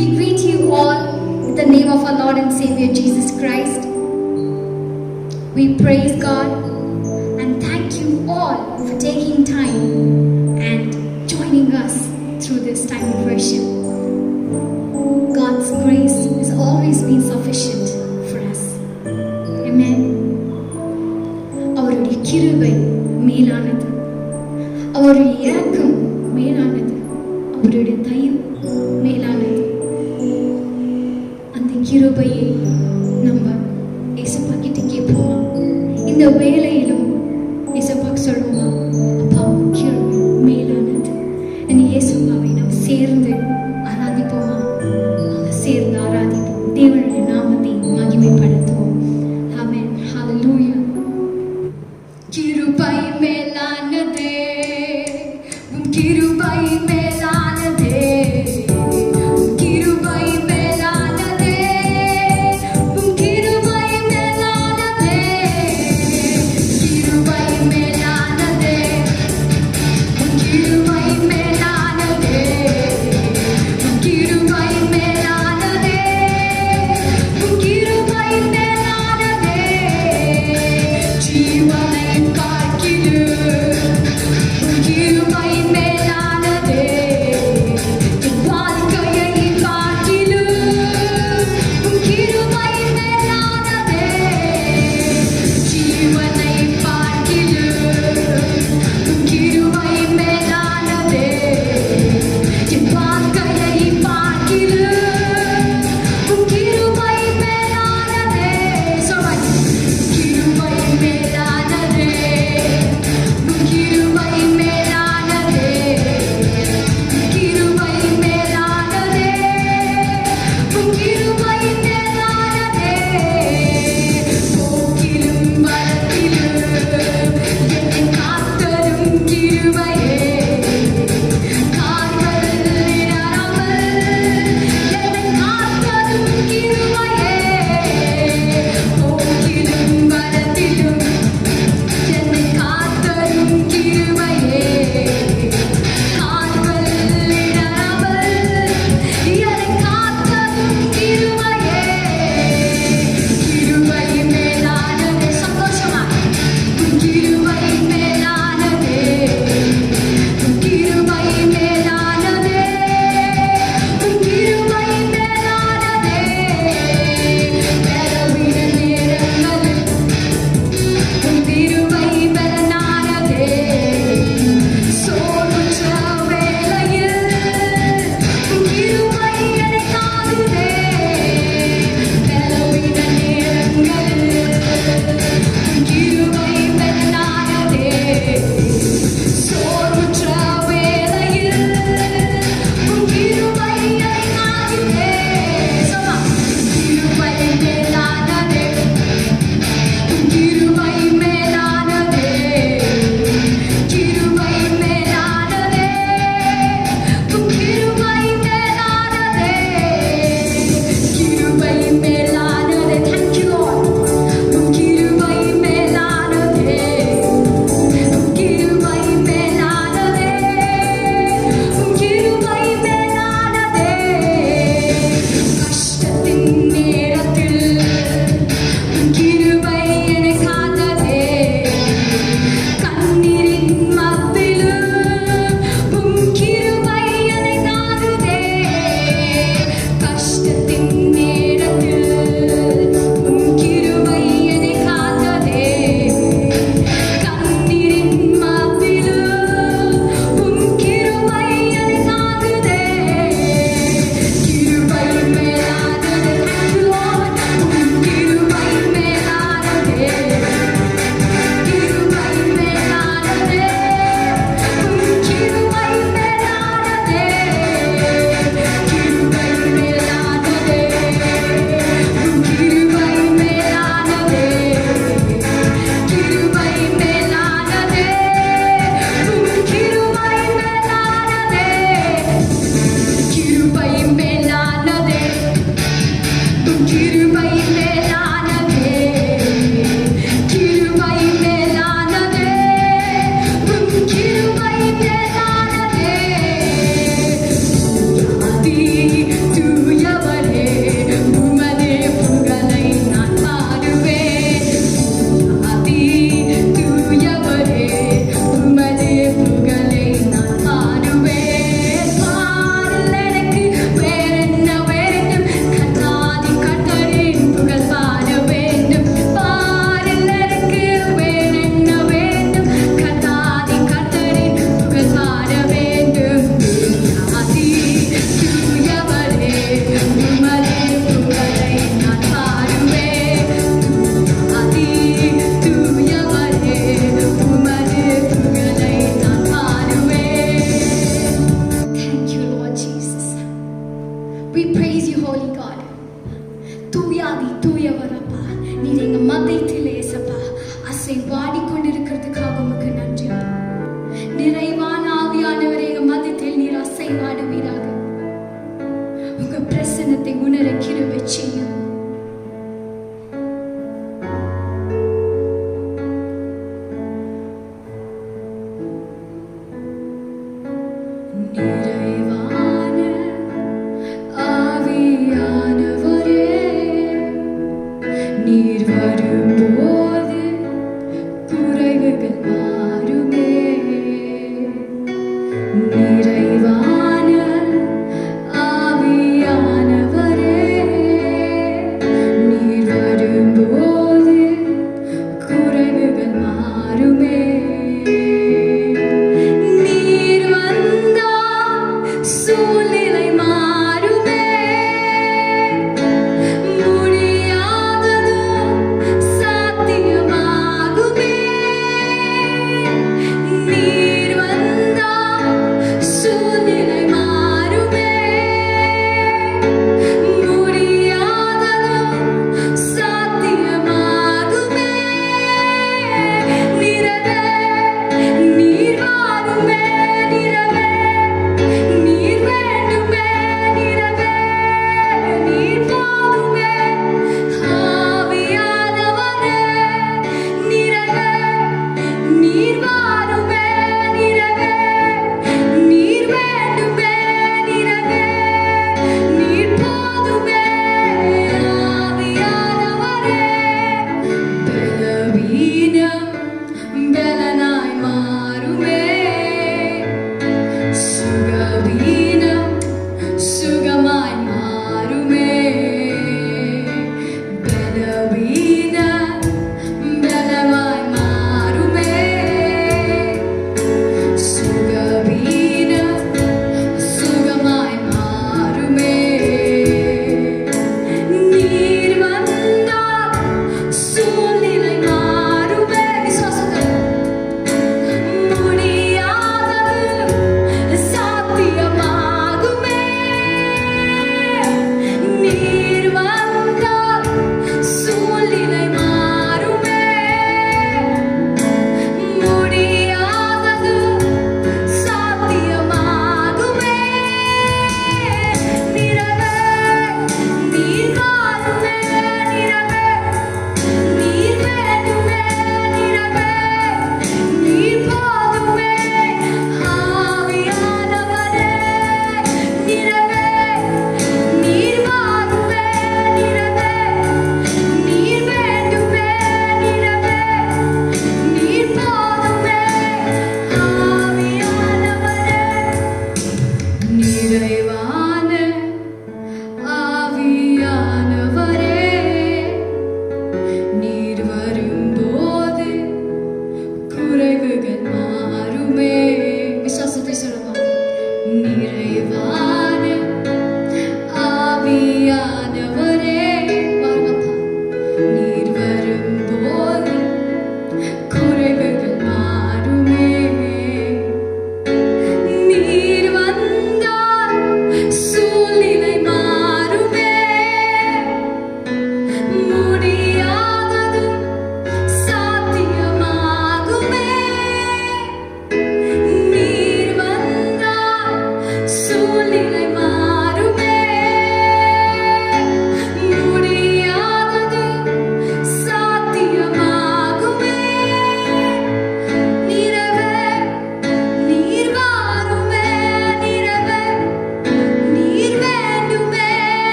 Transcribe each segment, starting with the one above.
We greet you all in the name of our Lord and Savior Jesus Christ. We praise God and thank you all for taking time and joining us through this time of worship. God's grace has always been sufficient for us. Amen. அவருடைய கிருபை மேலானது, அவருடைய இரக்கம் மேலானது, அவருடைய தயவு மேலானது. அந்த கிருபையை நம்ம ஏசப்பா கிட்ட கேட்போமா? இந்த வேளையிலும் ஏசப்பாக்கு சொல்லுவோமா, அப்பா கிருபை மேலானது. ஏசப்பாவை நாம் சேர்ந்து ஆராதிப்போமா? சேர்ந்து ஆராதிப்போம், தேவனுடைய நாமத்தை மகிமைப்படுத்துவோம். ஆமென். ஹல்லேலூயா. கிருபை மேலானதே, உம் கிருபை மேலானதே, கிருபை மேலானதே, உம் கிருபை மேலானதே,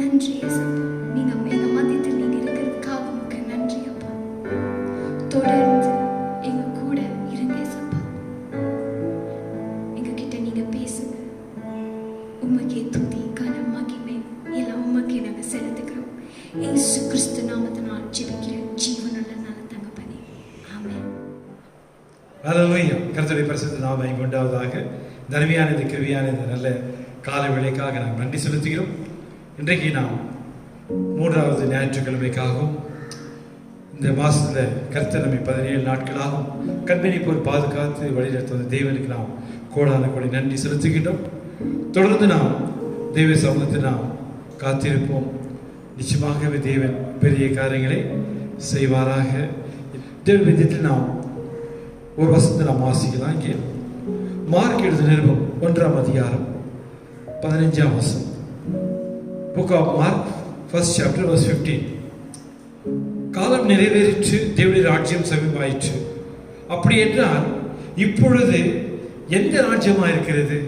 நன்றி ஏசப்பா. நீங்க எங்க மத்தியத்தில் நீங்க இருக்கிறதுக்காக உமக்கு நன்றி அப்பா. தொடர்ந்து எங்க கூட இருங்க ஏசப்பா. எங்க கிட்ட நீங்க பேசுங்க. உமக்கே துதி கனம் மகிமை எல்லாம் உமக்கே நாங்க செலுத்துகிறோம். இயேசு கிறிஸ்து நாமத்தினால் ஜெபிக்கிறேன் ஜீவனுள்ள நல்ல தகப்பனே. ஆமென். ஹல்லேலூயா. கர்த்தருடைய பரிசுத்த நாமம் கொண்டாவதாக. தர்மியான இந்த கிருபையான இந்த நல்ல காலை வேளைக்காக நாம் நன்றி செலுத்துகிறோம். இன்றைக்கு நாம் 3வது ஞாயிற்றுக்கிழமைக்காகவும் இந்த மாதத்தில் கர்த்தர் நம்மை 17 நாட்களாகவும் கண்மணி போல் பாதுகாத்து வழிநடத்துவத தேவனுக்கு நாம் கோடான கோடி நன்றி செலுத்துகின்றோம். தொடர்ந்து நாம் தெய்வ சமூகத்தில் நாம் காத்திருப்போம். நிச்சயமாகவே தேவன் பெரிய காரியங்களை செய்வாராக. தேவ விதத்தில் நாம் ஒரு வசனத்தை நாம் வாசிக்கலாம். இங்கே மார்க் எழுதின நிருபம் 1ஆம் அதிகாரம் 15ஆம் வசனம். Book of Mark 1st chapter verse 15. காலம் நிறைவேறிற்று, தேவனுடைய ராஜ்யம் சமீபமாயிற்று. அப்படி என்றால் இப்பொழுது எந்த ராஜ்யமாக இருக்கிறது?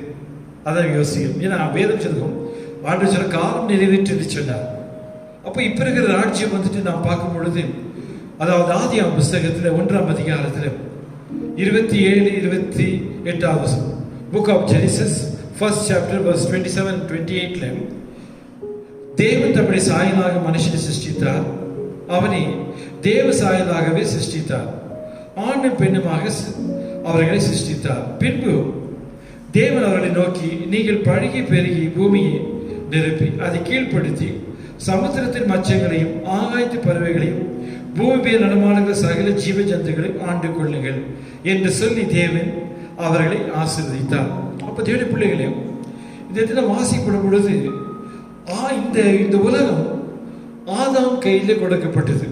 அதை யோசிக்கும். ஏன்னா வேதம் சொல்லுவோம், ஆண்டு சொல்ல காலம் நிறைவேற்று என்று சொன்னார். அப்போ இப்போ இருக்கிற ராஜ்யம் வந்துட்டு நாம் பார்க்கும் பொழுது, அதாவது ஆதியாகம புஸ்தகத்தில் 1ஆம் அதிகாரத்தில் 27-28 வசனம். Book of Genesis 1st chapter verse 27-28 தேவன் தம்முடைய சாயலாக மனுஷனை சிருஷ்டித்தார். அவனை தேவ சாயலாகவே சிருஷ்டித்தார். ஆணும் பெண்ணுமாக அவர்களை சிருஷ்டித்தார். பின்பு தேவன் அவர்களை நோக்கி, நீங்கள் பழுகி பெருகி பூமியை நிரப்பி அதை கீழ்ப்படுத்தி சமுத்திரத்தின் மச்சங்களையும் ஆகாயத்து பறவைகளையும் பூமியை நடமாடுகிற சகல ஜீவ ஜந்துகளையும் ஆண்டு கொள்ளுங்கள் என்று சொல்லி தேவன் அவர்களை ஆசீர்வதித்தார். அப்போ தேவனுடைய பிள்ளைகளையும் இந்த இடத்துல வாசிக்கப்படும் பொழுது இந்த உலகம் ஆதாம் கையில் கொடுக்கப்பட்டது.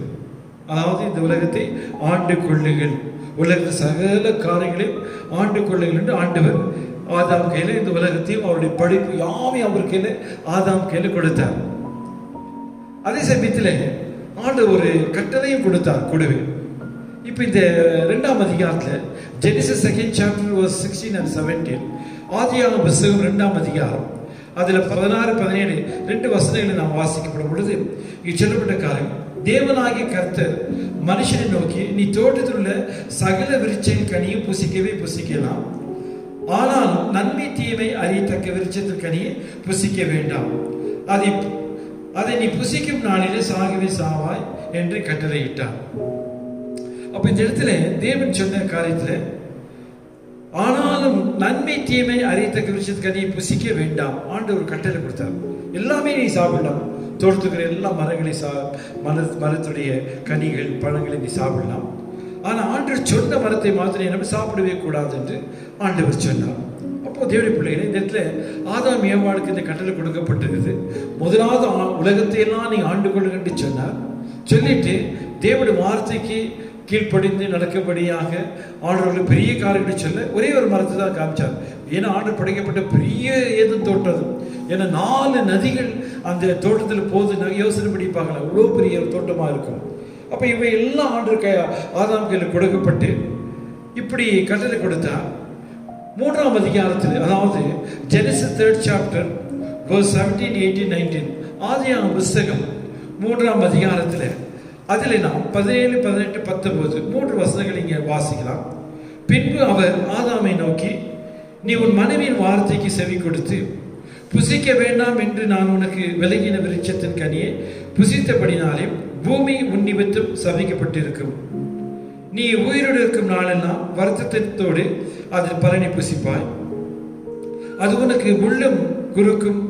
அதாவது இந்த உலகத்தை ஆண்டு கொள்ளுங்கள், உலகத்து சகல காரியங்களையும் ஆண்டு கொள்ளுங்கள் என்று ஆண்டவர் ஆதாம் கையில் இந்த உலகத்தையும் அவருடைய படிப்பு யாவையும் அவர் கையில் ஆதாம் கையில் கொடுத்தார். அதே சமயத்தில் ஆண்டு ஒரு கட்டளையும் கொடுத்தார் கூடவே. இப்போ இந்த 2ஆம் அதிகாரத்தில் Genesis 2nd chapter verse 16 and 17, ஆதியாகம புஸ்தகம் 2ஆம் அதிகாரம் அதில் 16-17 2 வசனங்களை நாம் வாசிக்கப்படும் பொழுது இங்கே சொல்லப்பட்ட காரியம், தேவனாகிய கர்த்தர் மனுஷனை நோக்கி, நீ தோட்டத்தில் உள்ள சகல விருட்சையின் கனியை புசிக்கவே புசிக்கலாம், ஆனால் நன்மை தீமை அறியத்தக்க விருட்சத்தின் கனியை புசிக்க வேண்டாம், அதை நீ புசிக்கும் நாளிலே சாகவே சாவாய் என்று கட்டளையிட்டார். அப்ப இந்த இடத்துல தேவன் சொன்ன காரியத்தில், ஆனாலும் நன்மை தீமை அறியத்தக்க விருட்சத்தின் கனியை புசிக்க வேண்டாம் ஆண்டு ஒரு கட்டளை கொடுத்தார். எல்லாமே நீ சாப்பிடலாம், தோட்டத்துக்கிற எல்லா மரங்களை மரத்துடைய கனிகள் பழங்களை நீ சாப்பிடலாம், ஆனால் ஆண்டவர் சொன்ன மரத்தை மாத்திரம் நம்ம சாப்பிடவே கூடாது என்று ஆண்டவர் சொன்னார். அப்போ தேவனுடைய பிள்ளைகளை இந்த இடத்துல ஆதாம் ஏவாளுக்கு இந்த கட்டளை கொடுக்கப்பட்டிருக்குது. முதலாவது உலகத்தையெல்லாம் நீ ஆண்டு கொள்ளுங்க என்று சொன்னார். சொல்லிட்டு தேவனுடைய வார்த்தைக்கு கீழ்ப்படிந்து நடக்கபடியாக ஆண்டவர்கள் பெரிய காரியங்களை சொல்ல ஒரே ஒரு மரத்தை தான் காமிச்சார். ஏன்னா ஆண்டு படைக்கப்பட்ட பெரிய ஏதும் தோட்டம், ஏன்னா 4 நதிகள் அந்த தோட்டத்தில் போது யோசனை பண்ணி பார்க்கலாம், அவ்வளோ பெரிய ஒரு தோட்டமாக இருக்கும். அப்போ இவை எல்லாம் ஆண்டு ஆதாம் கையில் கொடுக்கப்பட்டு இப்படி கட்டளை கொடுத்தா 3ஆம் அதிகாரத்தில், அதாவது ஜெனிசிஸ் 3rd chapter verse 17, 18, 19 ஆதியாகம புஸ்தகம் 3ஆம் அதிகாரத்தில் அதில் நாம் 17, 18, 19 3 வசனங்கள் இங்கே வாசிக்கலாம். பின்பு அவர் ஆதாமை நோக்கி, நீ உன் மனைவியின் வார்த்தைக்கு செவி கொடுத்து புசிக்க வேண்டாம் என்று நான் உனக்கு விலகின விருட்சத்தின் கனியை புசித்தபடினாலே பூமி உன் நிமித்தம் சபிக்கப்பட்டிருக்கும். நீ உயிரோடு இருக்கும் நாளெல்லாம் வருத்தத்தோடு அதில் பலனை புசிப்பாய். அது உனக்கு முள்ளும் குறுக்கும்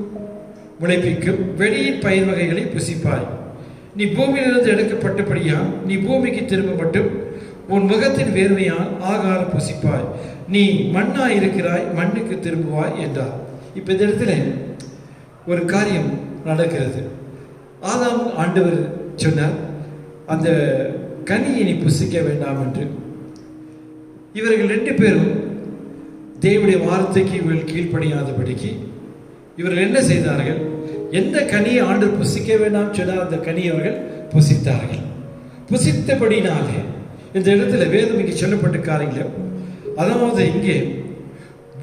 முளைப்பிக்கும் வெளியின் பயிர் வகைகளை புசிப்பாய். நீ பூமியிலிருந்து எடுக்கப்பட்டபடியால் நீ பூமிக்கு திரும்ப மட்டும் உன் முகத்தின் வேர்வையால் ஆகாரம் புசிப்பாய். நீ மண்ணாய் இருக்கிறாய், மண்ணுக்கு திரும்புவாய் என்றார். இப்போ இந்த இடத்துல ஒரு காரியம் நடக்கிறது. ஆதாம் ஆண்டவர் சொன்னார், அந்த கனியை நீ புசிக்க வேண்டாம் என்று. இவர்கள் 2 பேரும் தேவனுடைய வார்த்தைக்கு இவர்கள் கீழ்ப்படியாதபடிக்கு இவர்கள் என்ன செய்தார்கள்? எந்த கனியை ஆண்டவர் புசிக்க வேண்டாம் சொன்னார் அந்த கனியை அவர்கள் புசித்தார்கள். புசித்தபடினாலே இந்த இடத்துல வேதம் இங்கே சொல்லப்பட்ட காரியங்கள், அதாவது இங்கே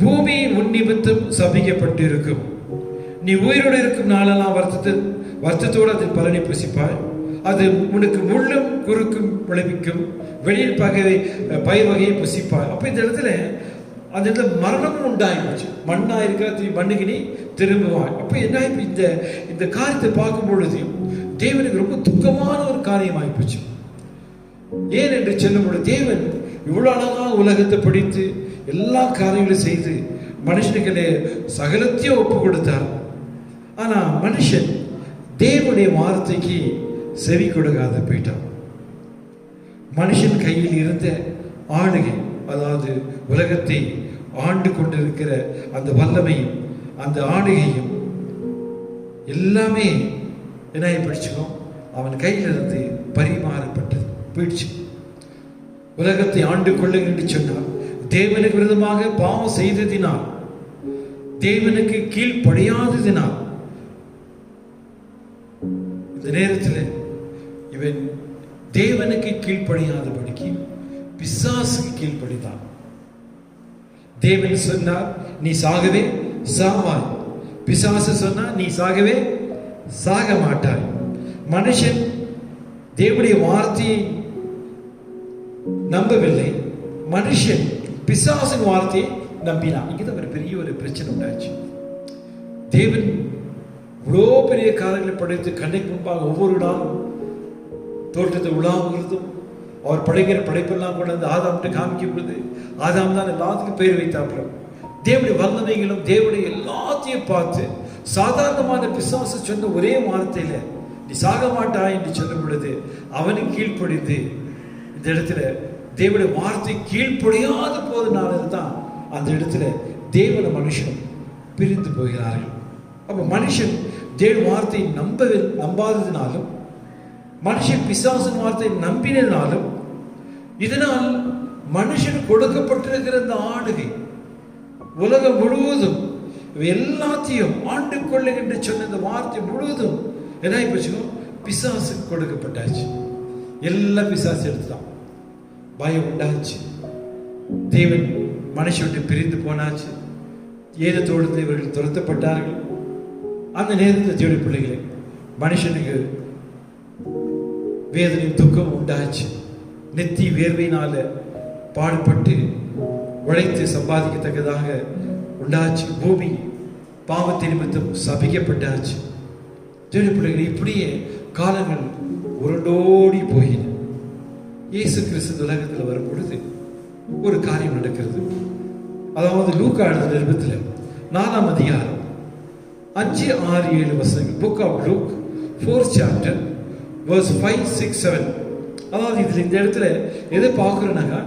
பூமி உன் நிமித்தம் சபிக்கப்பட்டு இருக்கும். நீ உயிரோடு இருக்கும் நாளெல்லாம் வருத்தத்தோடு அதன் பலனை புசிப்பாய். அது உனக்கு முள்ளும் குறுக்கும் விளைவிக்கும், வெளியில் பயிர் வகையை புசிப்பாய். அப்ப இந்த இடத்துல அந்த இடத்துல மரணமும் உண்டாயிடுச்சு. மண்ணா இருக்கிற மண்ணுக்கு நீ திரும்புவாய். அப்ப என்ன இந்த காரியத்தை பார்க்கும் பொழுது தேவனுக்கு ரொம்ப துக்கமான ஒரு காரியம் ஆயிப்போச்சு. ஏன் என்று சொல்லும் பொழுது, தேவன் இவ்வளவு அழகாக உலகத்தை படித்து எல்லா காரியங்களும் செய்து மனுஷனுக்கு சகலத்தையும் ஒப்பு கொடுத்தார். ஆனா மனுஷன் தேவனுடைய வார்த்தைக்கு செவி கொடுக்காத போயிட்டான். மனுஷன் கையில் இருந்த ஆளுகை, அதாவது உலகத்தை ஆண்டு கொண்டிருக்கிற அந்த வல்லமையும் அந்த ஆளுகையும் எல்லாமே என்ன பிடிச்சுக்கும், அவன் கையிலிருந்து பரிமாறப்பட்டது போயிடுச்சு. உலகத்தை ஆண்டு கொள்ளுங்க என்று சொன்னார். தேவனுக்கு விரோதமாக பாவம் செய்ததினால், தேவனுக்கு கீழ்ப்படியாததினால் இந்த நேரத்தில் இவன் தேவனுக்கு கீழ்ப்படியாதபடிக்கு பிசாசுக்கு கீழ்ப்படித்தான். தேவன் சொன்னார் நீ சாகவே சாவாய், பிசாசு சொன்னார் நீ சாகவே சாக மாட்டாய். மனுஷன் தேவனுடைய வார்த்தையை நம்பவில்லை, மனுஷன் பிசாசின் வார்த்தையை நம்பினான். இங்கதான் ஒரு பெரிய ஒரு பிரச்சனை உண்டாச்சு. தேவன் இவ்வளோ பெரிய காரியங்களை படைத்து கண்ணைக்கு முன்பாக ஒவ்வொரு நாளும் தோற்றத்தை உலாவுகிறதும், அவர் படைக்கிற படைப்பெல்லாம் கூட அந்த ஆதாம்கிட்ட காமிக்கும் பொழுது ஆதாம் தான் எல்லாத்துக்கும் பெயர் வைத்தாப்புல. தேவனுடைய வல்லமைகளும் தேவனுடைய எல்லாத்தையும் பார்த்து சாதாரணமான பிசாசு சொன்ன ஒரே வார்த்தையில நீ சாக மாட்டாய் என்று சொல்லும் பொழுது அவனுக்கு கீழ்ப்படிந்து இந்த இடத்துல தேவனுடைய வார்த்தை கீழ்ப்படியாத போதனால தான் அந்த இடத்துல தேவன மனுஷன் பிரிந்து போகிறார்கள். அப்ப மனுஷன் தேவ வார்த்தை நம்பாததினாலும், மனுஷன் பிசாசின் வார்த்தை நம்பினாலும், இதனால் மனுஷன் கொடுக்கப்பட்டிருக்கிற இந்த ஆளுகை உலகம் முழுவதும் எல்லாத்தையும் ஆண்டு கொள்ளுகின்ற சொன்ன இந்த வார்த்தை முழுவதும் என்ன போச்சுக்கோ, பிசாசுக்கு கொடுக்கப்பட்டாச்சு. எல்லாம் பிசாசு எடுத்துதான். பயம் உண்டாச்சு. தேவன் மனுஷன் பிரிந்து போனாச்சு. ஏதத்தோடு இவர்கள் துரத்தப்பட்டார்கள். அந்த நேரத்தில் தேவனுடைய பிள்ளைகளை மனுஷனுக்கு வேதனையும் துக்கம் உண்டாச்சு. நெத்தி வேர்வையினால பாடுபட்டு உழைத்து சம்பாதிக்கத்தக்கதாக உண்டாச்சு. பூமி பாவத்தை நிமித்தம் சபிக்கப்பட்டாச்சு. தேவனுடைய பிள்ளைகளை இப்படியே காலங்கள் உருண்டோடி போயின. இயேசு கிறிஸ்து உலகத்தில் வரும் பொழுது ஒரு காரியம் நடக்கிறது. அதாவது லூக்கா எழுதின நிருபத்தில் 4ஆம் அதிகாரம் 5, 6, 7 வசனங்கள். Book of Luke 4th chapter verse 5, 6, 7. அதாவது இதுல இந்த இடத்துல எதை பார்க்கிறோம்னாக்கா,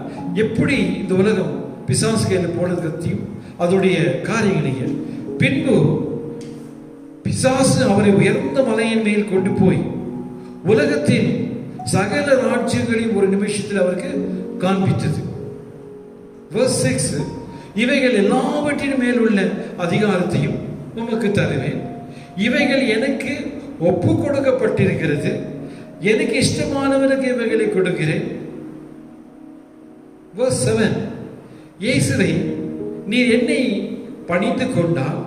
எப்படி இந்த உலகம் பிசாசு கையில் போனது பற்றியும் அதோடைய காரியங்களையும், பின்பு பிசாசு அவரை உயர்ந்த மலையின் மேல் கொண்டு போய் உலகத்தின் சகல ராஜ்யங்களையும் ஒரு நிமிஷத்தில் அவருக்கு காண்பித்தது. verse 6, இவைகள் எல்லாவற்றின் மேல் உள்ள அதிகாரத்தையும் உமக்கு தருவேன், இவைகள் எனக்கு ஒப்பு கொடுக்கப்பட்டிருக்கிறது, எனக்கு இஷ்டமானவனுக்கு இவைகளை கொடுக்கிறேன். verse 7, இயேசுவை நீர் என்னை பணிந்து கொண்டால்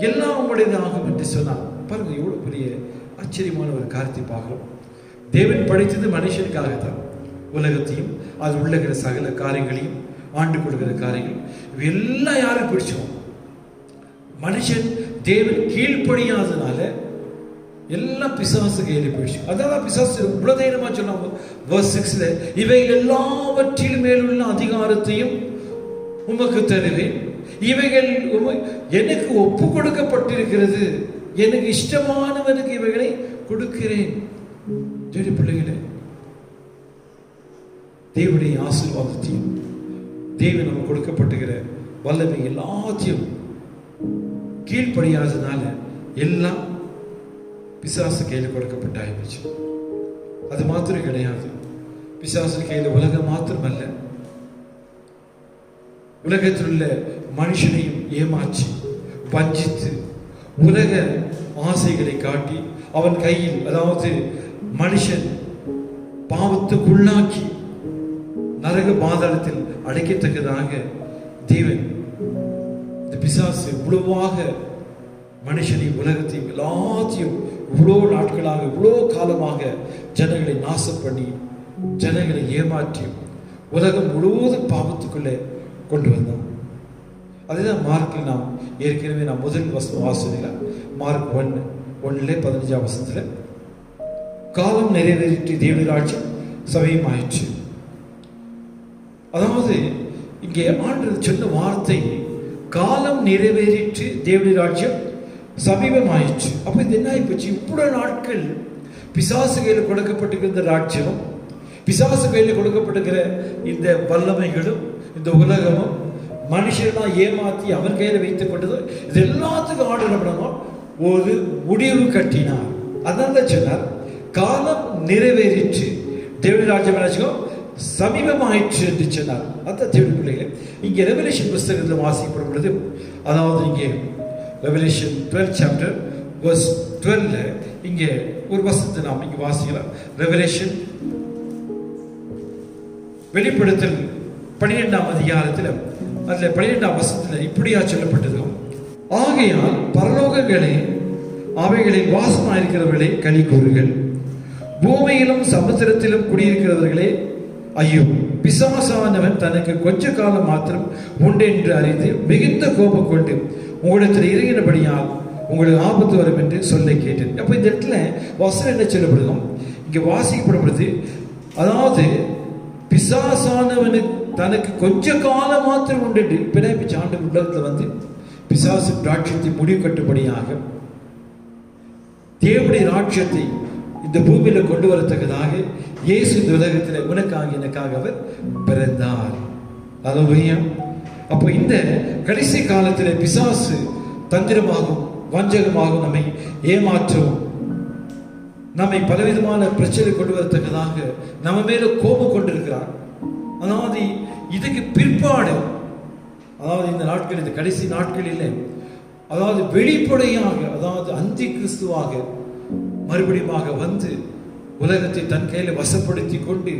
எல்லாம் உங்களுடையதாகும் என்று சொன்னார். பாருங்க, எவ்வளவு பெரிய ஆச்சரியமான ஒரு காரியத்தை பார்க்கிறோம். தேவன் படைத்தது மனுஷனுக்காகத்தான். உலகத்தையும் அது உள்ளகிற சகல காரியங்களையும் ஆண்டு கொடுக்கிற காரியங்கள் எல்லாம் யாரும் பிடிச்சோம். மனுஷன் தேவன் கீழ்ப்படியாதனால எல்லாம் பிசாசு கையில போயிடுச்சு. அதான் பிசாசு இவ்வளவு தைரியமா சொன்னாங்க. verse 6ல இவைகள் எல்லாவற்றின் மேலுள்ள அதிகாரத்தையும் உமக்கு தருவேன், இவைகள் எனக்கு ஒப்பு கொடுக்கப்பட்டிருக்கிறது, எனக்கு இஷ்டமானவனுக்கு இவைகளை கொடுக்கிறேன். பிள்ளைகளே, தேவனுடைய ஆசீர்வாதத்தையும் தேவன் நமக்கு கொடுக்கப்பட்டுகிற வல்லமை எல்லாத்தையும் கீழ்ப்படியாதனால எல்லாம் பிசாசு கையில் கொடுக்கப்பட்டாயிடுச்சு. அது மாத்திரம் கிடையாது. பிசாசு கையில் உலகம் மாத்திரமல்ல, உலகத்தில் உள்ள மனுஷனையும் ஏமாற்றி வஞ்சித்து உலக ஆசைகளை காட்டி அவன் கையில், அதாவது மனுஷன் பாவத்துக்குள்ளாக்கி நரக பாதாளத்தில் அடைக்கத்தக்கதாக தேவன் இந்த பிசாசு இவ்வளவாக மனுஷனையும் உலகத்தையும் எல்லாத்தையும் இவ்வளோ நாட்களாக இவ்வளோ காலமாக ஜனங்களை நாசம் பண்ணி ஜனங்களை ஏமாற்றி உலகம் முழுவதும் பாவத்துக்குள்ளே கொண்டு வந்தான். அதுதான் மார்க்கில் நாம் ஏற்கனவே நான் முதல் வாசனையில் மார்க் 1:15 காலம் நிறைவேறிட்டு தேவனுடைய ராஜ்யம் சமயமாயிற்று. அதாவது இங்கே ஆண்டவர் சொன்ன வார்த்தை காலம் நிறைவேறிட்டு தேவனுடைய ராஜ்யம் சமீபமாயிற்று. அப்போ இது என்ன ஆயிப்போச்சு? இவ்வளவு நாட்கள் பிசாசு கையில் கொடுக்கப்பட்டிருக்கிற ராஜ்யம், பிசாசு கையில் கொடுக்கப்பட்டிருக்கிற இந்த வல்லமைகளும் இந்த உலகமும் மனுஷனா ஏமாற்றி அவன் கையில் வைத்துக் கொண்டது, இது எல்லாத்துக்கும் ஆர்டர் ஒரு முடிவு கட்டினார். அதான் சொன்னார் காலம் நிறைவேறிற்று தேவனுடைய ராஜ்யம் சமீபமாயிற்று என்று சொன்னார். அந்த தேவனுடைய பிள்ளைகளை இங்கே ரெவலேஷன் புஸ்தகத்தில் வாசிக்கப்படும் பொழுது, அதாவது இங்கே ரெவலேஷன் 12 chapter verse 12 இங்கே ஒரு வசனத்தை நாம் இங்கே வாசிக்கலாம். ரெவலேஷன் வெளிப்படுத்தல் 12ஆம் அதிகாரத்தில் அதில் 12ஆம் வசனத்தில் இப்படியா சொல்லப்பட்டது, ஆகையால் பரலோகங்களே அவைகளில் வாசமாயிருக்கிறவர்களே களி கூறுகள், பூமியிலும் சமுத்திரத்திலும் குடியிருக்கிறவர்களே ஐயோ, பிசாசானவன் தனக்கு கொஞ்ச காலம் மாத்திரம் உண்டு என்று அறிந்து மிகுந்த கோபம் கொண்டு உங்களிடத்தில் இறங்கினபடியால் உங்களுக்கு ஆபத்து வரும் என்று சொல்ல கேட்டேன். அப்போ இந்த இடத்துல வசனம் என்ன சொல்லப்படுதும், இங்கே வாசிக்கப்படுவது, அதாவது பிசாசானவனுக்கு தனக்கு கொஞ்ச காலம் மாத்திரம் உண்டு. பிணைப்பிச்சு ஆண்டு உலகத்தில் வந்து பிசாசு ராட்சியத்தை முடிவு கட்டும்படியாக தேவனுடைய ராட்சியத்தை இந்த பூமியில கொண்டு வரத்தக்கதாக இயேசு இந்த உலகத்தில் உனக்காக எனக்காக அவர் பிறந்தார். அல்லேலூயா. அப்போ இந்த கடைசி காலத்தில் பிசாசு தந்திரமாகவும் வஞ்சகமாகவும் நம்மை ஏமாற்றவும் நம்மை பலவிதமான பிரச்சனை கொண்டு வரத்தக்கதாக நம்ம மேல கோபம் கொண்டிருக்கிறார். அதாவது இதுக்கு பிற்பாடு, அதாவது இந்த நாட்கள், இந்த கடைசி நாட்களில், அதாவது வெளிப்படையாக, அதாவது அந்தி கிறிஸ்துவாக மறுபடியும் வந்து உலகத்தை தன் கையில் வசப்படுத்தி கொண்டு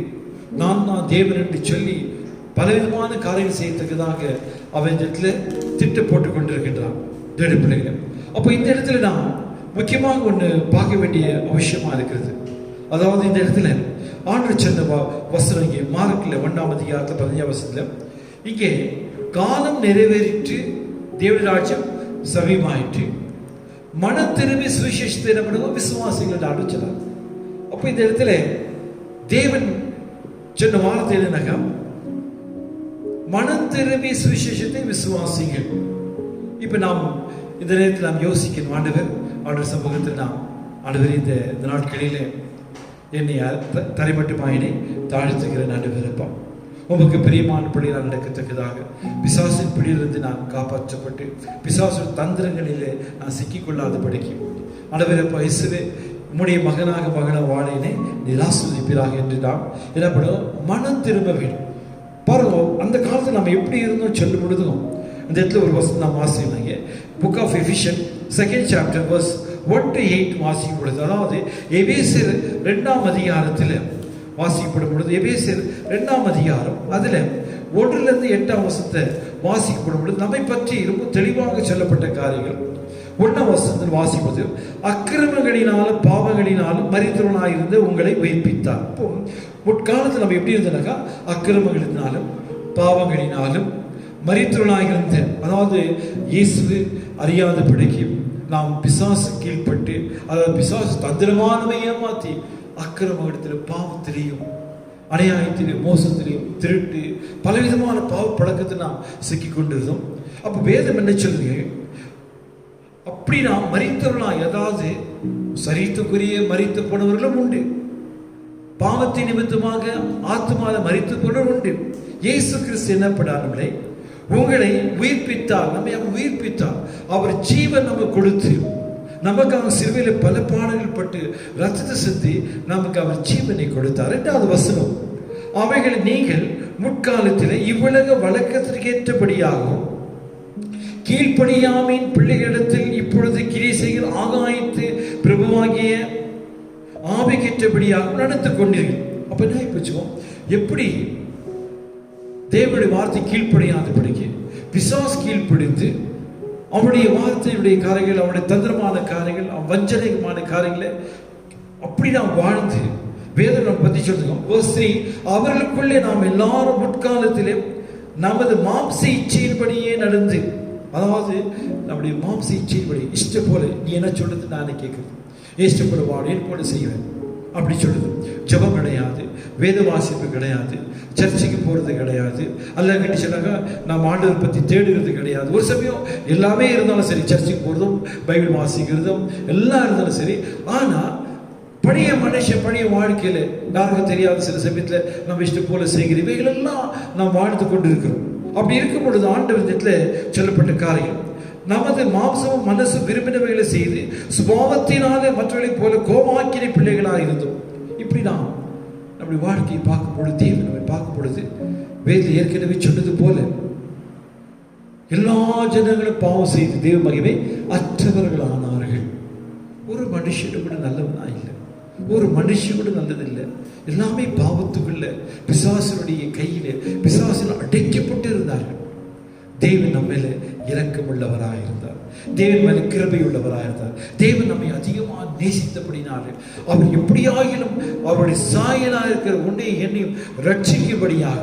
நான் தேவன் என்று சொல்லி பலவிதமான காரியங்கள் செய்யத்தக்கதாக அவன் இடத்துல திட்ட போட்டு கொண்டிருக்கின்றான் தேவனுடைய பிள்ளைகள். அப்போ இந்த இடத்துல நாம் முக்கியமாக ஒன்று பார்க்க வேண்டிய அவசியமா இருக்கிறது. அதாவது இந்த இடத்துல ஆண்டவர் சொன்ன வசனம் இங்கே மார்க்கில் 1ஆம் அதிகாரத்தில் 15ஆம் வசனத்தில் இங்கே காலம் நிறைவேறிட்டு தேவனுடைய ராஜ்யம் சமீபமாயிற்று, மனம் திரும்பி சுவிசேஷத்தை நம்ம விசுவாசிகள் ஆரம்பிச்சார். அப்போ இந்த இடத்துல தேவன் சொன்ன வார்த்தை என்னன்னாக்கா, மனம் திரும்பி சுவிசேஷத்தை விசுவாசிகள். இப்ப நாம் இந்த நேரத்தில் நாம் யோசிக்கணும், ஆண்டவர் சமூகத்தில் நாம் ஆண்டவர் இந்த நாட்களில் என்னை தரைமட்டுமாயினை தாழ்த்துகிற ஆண்டவரப்பா, உமக்கு பிரியமான பிள்ளைகள் நடக்கத்தக்கதாக பிசாசின் பிடியிலிருந்து நான் காப்பாற்றப்பட்டு பிசாசின் தந்திரங்களிலே நான் சிக்கிக்கொள்ளாதபடிக்கு ஆண்டவரப்பா இயேசுவே உம்முடைய மகனாக வாழினை நிராசிப்பீராக என்று நாம் என்னப்படும் மனம் திரும்ப வேண்டும். பாருங்க, அந்த காலத்தில் நம்ம எப்படி இருந்தோம் சொல்லும் பொழுதும் அந்த இடத்துல ஒரு வசனம் நாம் வாசிக்கிறாங்க. Book of Ephesians 2nd chapter verse 1 to 8 வாசிக்கும் பொழுது, அதாவது எபேசியர் 2ஆம் அதிகாரத்தில் வாசிக்கப்படும் பொழுது, எபேசியர் 2ஆம் அதிகாரம் அதில் 1லிருந்து 8ஆம் வசனத்தை வாசிக்கப்படும் பொழுது நம்மை பற்றி ரொம்ப தெளிவாக சொல்லப்பட்ட காரியங்கள். 1ஆம் வசனத்தில் வாசிப்பது, அக்கிரமங்களினாலும் பாவங்களினாலும் மரித்தவனாயிருந்து உங்களை உயிர்ப்பித்தார். இப்போ முற்காலத்தில் நம்ம எப்படி இருந்தோம்னாக்கா, அக்கிரமங்களினாலும் பாவங்களினாலும் மரித்தவனாயிருந்த, அதாவது இயேசு அறியாதபடிக்கு நாம் பிசாசு கீழ்பட்டு, அதாவது பிசாசு தந்திரமானவை ஏமாற்றி அக்கிரமத்திலும் பாவத்திலையும் அநியாயத்திலையும் மோசத்திலையும் திருட்டு பலவிதமான பாவ பழக்கத்தை நாம் சிக்கி கொண்டிருந்தோம். அப்போ வேதம் என்ன சொல்லுங்க, அப்படி நாம் மரித்தவர்களாய், அதாவது சரித்துக்குரிய மரித்து போனவர்களும் உண்டு, பாவத்தின் நிமித்தமாக ஆத்மால மரித்து போனவர்கள் உண்டு. இயேசு கிறிஸ்து என்ன பண்ணார்களே, உங்களை உயிர்ப்பித்தார், நம்மை அவர் உயிர்ப்பித்தார். அவர் ஜீவன் நம்ம கொடுத்து நமக்காக சிலுவையில் பல பாடங்கள் பட்டு ரத்தத்தை சிந்தி நமக்கு அவர் ஜீவனை கொடுத்தார். 2வது வசனம், அவைகளை நீங்கள் முற்காலத்தில் இவ்வுலக வழக்கத்திற்கு ஏற்றபடியாகவும் கீழ்ப்படியாமையின் பிள்ளைகளிடத்தில் இப்பொழுது கிரீசைகள் ஆகாயத்து பிரபுவாகிய ஆவிக்கேற்றபடியாக நடந்து கொண்டீர்கள். அப்ப என்ன ஆயிப்போச்சோம், எப்படி தேவனுடைய வார்த்தை கீழ்ப்படியாதபடிக்கு பிசாசு கீழ்ப்படிந்து அவனுடைய வார்த்தையுடைய காரியங்கள், அவனுடைய தந்திரமான காரியங்கள், வஞ்சனைமான காரியங்களை அப்படி நாம் வாழ்ந்து வேதம் நம்ம பற்றி சொல்லுங்க. அவர்களுக்குள்ளே நாம் எல்லாரும் முற்காலத்திலே நமது மாம்ச இச்சையின்படியே நடந்து, அதாவது நம்முடைய மாம்ச இச்சையின்படி இஷ்டம் போல நீ என்ன சொல்றது நானே கேட்குறது, இஷ்டம் போல வாழேன் போல செய்வேன் அப்படி சொல்லுது. ஜபம் கிடையாது, வேத வாசிப்பு கிடையாது, சர்ச்சைக்கு போகிறது கிடையாது, அல்ல கட்டி சொன்னாக்கா நாம் ஆண்டவரை பற்றி தேடுகிறது கிடையாது. ஒரு சமயம் எல்லாமே இருந்தாலும் சரி, சர்ச்சைக்கு போகிறதும் பைபிள் வாசிக்கிறதும் எல்லாம் இருந்தாலும் சரி. ஆனால் பழைய மனுஷன் பழைய வாழ்க்கையில் யாருக்கும் தெரியாத சில சமயத்தில் நம்ம இஷ்டம் போல செய்கிற இவைகளெல்லாம் நாம் வாழ்ந்து கொண்டு இருக்கிறோம். அப்படி இருக்கும் பொழுது ஆண்டவரிடத்தில் சொல்லப்பட்ட காரியம், நமது மாம்சமும் மனசும் விரும்பினவைகளை செய்து சுபாவத்தினாலே மற்றவர்களைப் போல கோமாக்கினை பிள்ளைகளாக இருந்தோம். இப்படி நாம் நம்முடைய வாழ்க்கையை பார்க்கும் பொழுது, தேவன் நம்மை பார்க்கும் பொழுது வேதத்தில் ஏற்கனவே சொன்னது போல எல்லா ஜனங்களும் பாவம் செய்து தேவ மகிமை அற்றவர்களானார்கள். ஒரு மனுஷனு கூட நல்லவனா இல்லை, ஒரு மனுஷன் கூட நல்லதில்லை. எல்லாமே பாவத்துக்குள்ள பிசாசனுடைய கையில பிசாசில் அடைக்கப்பட்டு இருந்தார்கள். தேவன் நம்ம மேல இரக்கம் உள்ளவராக இருந்தார், தேவன் மேல கிருபை உள்ளவராக இருந்தார். தேவன் நம்மை அதிகமாக நேசித்தபடினாரு அவர் எப்படியாகிலும் அவருடைய சாயலாக இருக்கிற உன்னை என்னையும் ரட்சிக்கும்படியாக,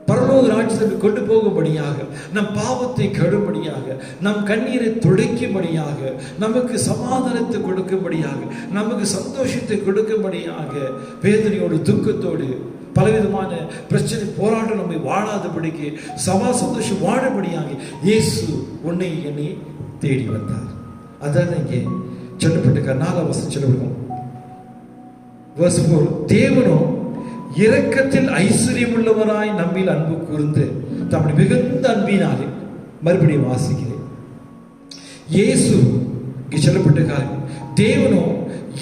பரலோக ராஜ்யத்தை கொண்டு போகும்படியாக, நம் பாவத்தை கழும்படியாக, நம் கண்ணீரை துடைக்கும்படியாக, நமக்கு சமாதானத்தை கொடுக்கும்படியாக, நமக்கு சந்தோஷத்தை கொடுக்கும்படியாக, வேதனையோடு துக்கத்தோடு பலவிதமான பிரச்சனை போராட்டம் நம்மை வாழாதபடிக்கு சந்தோஷம் வாழும்படியாக இயேசு உன்னை என்னை தேடி வந்தார். அதான் இங்கே சொல்லப்பட்டிருக்க 4ஆம் வசனம் சொல்லப்படுவோம். தேவனோ இரக்கத்தில் ஐஸ்வர்யம் உள்ளவராய் நம்மில் அன்பு கூர்ந்து தம்முடைய மிகுந்த அன்பினாலே, மறுபடியும் வாசிக்கிறேன், இயேசு இங்கே சொல்லப்பட்ட காரியம், தேவனோ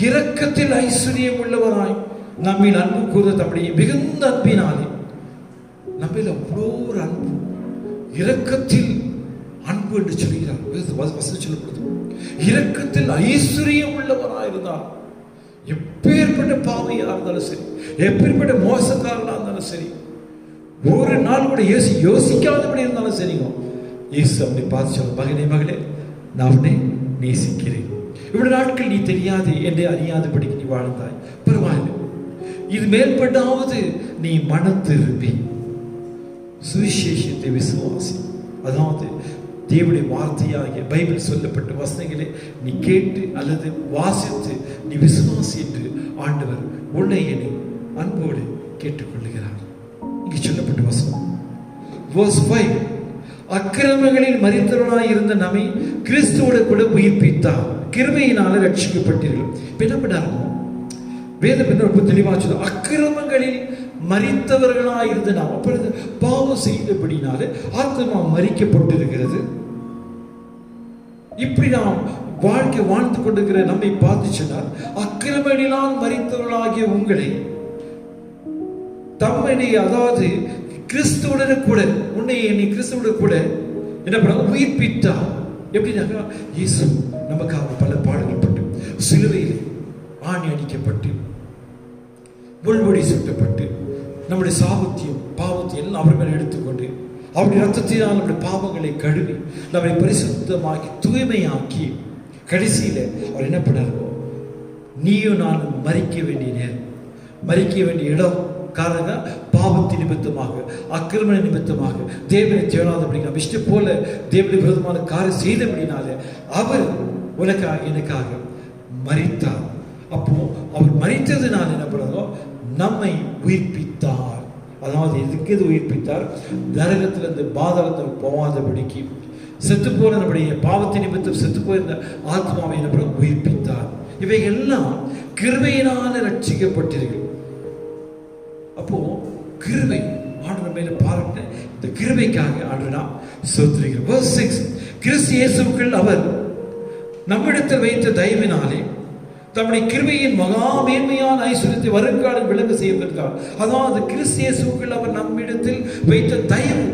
இரக்கத்தில் ஐஸ்வர்யம் உள்ளவராய் நம்மில் அன்பு கூர்ந்து தம்முடைய மிகுந்த அன்பினாலே, நம்மில் அவ்வளோ ஒரு அன்பு, இரக்கத்தில் அன்பு என்று சொல்கிறார். வசனம் சொல்லப்படுது, இரக்கத்தில் ஐஸ்வர்யம் உள்ளவராய் இருந்தார். எப்பேற்பட்ட பாவையா இருந்தாலும் சரி, எப்பேற்பட்ட மோசக்காரனா இருந்தாலும் சரி, ஒரு நாள் கூட யோசிக்காதபடி இருந்தாலும் சரிங்க, இயேசு அவனை பார்த்து சொல்ல, மகனே மகளே நான் உன்னை நேசிக்கிறேன். இவ்வளவு நாட்கள் நீ தெரியாது என்னை அறியாதபடிக்கு நீ வாழ்ந்தாய், பரவாயில்லை, இது மேற்பட்டாவது நீ மனம் திரும்பி சுவிசேஷத்தை விசுவாசி, அதாவது தேவனுடைய வார்த்தையாகிய பைபிள் சொல்லப்பட்ட வசனங்களை நீ கேட்டு அல்லது வாசித்து நீ விசுவாசி என்று ஆண்டவர் உன்னை என்னை அன்போடு கேட்டுக்கொள்ளுகிறார். இங்கே சொல்லப்பட்ட வசனம் verse 5, அக்கிரமங்களில் மரித்தவர்களாய் இருந்த நம்மை கிறிஸ்துவோடு கூட உயிர்ப்பித்தார், கிருபையினால ரட்சிக்கப்பட்டீர்கள். என்ன பண்ணாங்க வேதம் ரொம்ப தெளிவாக சொல்ல, அக்கிரமங்களில் மரித்தவர்களாய் இருந்த நாம், அப்பொழுது பாவம் செய்தபடினால ஆத்மா மரிக்கப்பட்டிருக்கிறது. இப்படி நாம் வாழ்க்கை வாழ்ந்து கொண்டிருக்கிற நம்மை பார்த்து சொன்னார், அக்கிரமங்களினால் மரித்தவர்களாகிய உங்களை தம்முடைய, அதாவது கிறிஸ்துவுடன் கூட உன்னை என்னை கிறிஸ்துவுடன் கூட என்ன பண்ண உயிர்ப்பித்தார். எப்படின்னாக்கா இயேசு நமக்காக பல பாடுகள் பட்டு, சிலுவையில் ஆணி அடிக்கப்பட்டு, முள்முடி சுட்டப்பட்டு, நம்முடைய சாபத்தையும் பாவத்தையும் எல்லாம் அவர் மேல் எடுத்துக்கொண்டு அவருடைய ரத்தத்தினால் நம்முடைய பாவங்களை கழுவி நம்மை பரிசுத்தமாக்கி தூய்மையாக்கி கடைசியில் அவர் என்ன பண்ணாரோ, நீயும் நானும் மரிக்க வேண்டிய நேரம், மரிக்க வேண்டிய இடம், காரணம் பாவத்தின் நிமித்தமாக, அக்கிரம நிமித்தமாக, தேவனை தேடாதபடி நம்ம இஷ்டம் போல தேவனுடைய விரோதமான காரியம் செய்தபடினால அவர் உனக்காக எனக்காக மரித்தார். அப்போ அவர் மரித்ததுனால என்ன பண்ணாரோ, நம்மை உயிர்ப்பித்தார். அதாவது எதுக்கு எது உயிர்ப்பித்தார், நரகத்திலிருந்து பாதாளத்தில் போகாதபடிக்கு, செத்து போன நம்முடைய பாவத்தின் நிமித்தம் செத்து போயிருந்த ஆத்மாவை என்ன பண்ண உயிர்ப்பித்தார். இவை எல்லாம் கிருபையினால ரட்சிக்கப்பட்டீர்கள். அப்போ கிருபை ஆண்டவர் மேல பாராட்ட இந்த கிருபைக்காக ஆண்டவர் நாம் ஸ்தோத்திரிக்கிறோம். verse 6, கிறிஸ்து இயேசுவுக்குள் அவர் நம்மிடத்தில் வைத்த தயவினாலே தம்முடைய கிருபையின் மகா மேன்மையான ஐஸ்வரியத்தை வருங்காலம் விளங்க செய்திருக்கிறார். அதாவது கிறிஸ்து இயேசுவுக்குள் அவர் நம்மிடத்தில் வைத்த தயவு,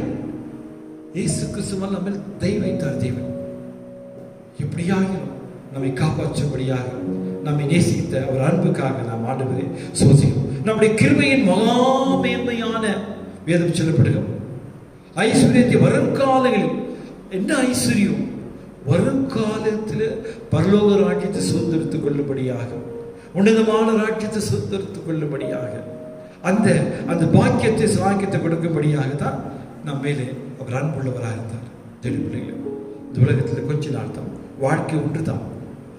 இயேசு கிறிஸ்துவால் நம்ம தயவு வைத்தார். தேவன் எப்படியாக நம்மை காப்பாற்றும்படியாக நம்மை நேசித்த அவர் அன்புக்காக நாம் ஆண்டவரை சோதிக்கிறோம். நம்முடைய கிருபையின் மகா மேன்மையான வேதம் சொல்லப்படுகிறோம் ஐஸ்வரியத்தை வருங்காலங்களில் என்ன ஐஸ்வர்யம்! வருங்காலத்தில் பரலோக ராஜ்யத்தை சுதந்திரித்துக் கொள்ளும்படியாக, உன்னதமான ராஜ்யத்தை சுதந்திரித்துக் கொள்ளும்படியாக, அந்த அந்த பாக்கியத்தை சாக்கியத்தை கொடுக்கும்படியாக தான் நம் மேலே அவர் அன்புள்ளவராக இருந்தார். தெளிவுலையில் இந்த உலகத்தில் கொஞ்ச நாள் தான் வாழ்க்கை ஒன்று தான்.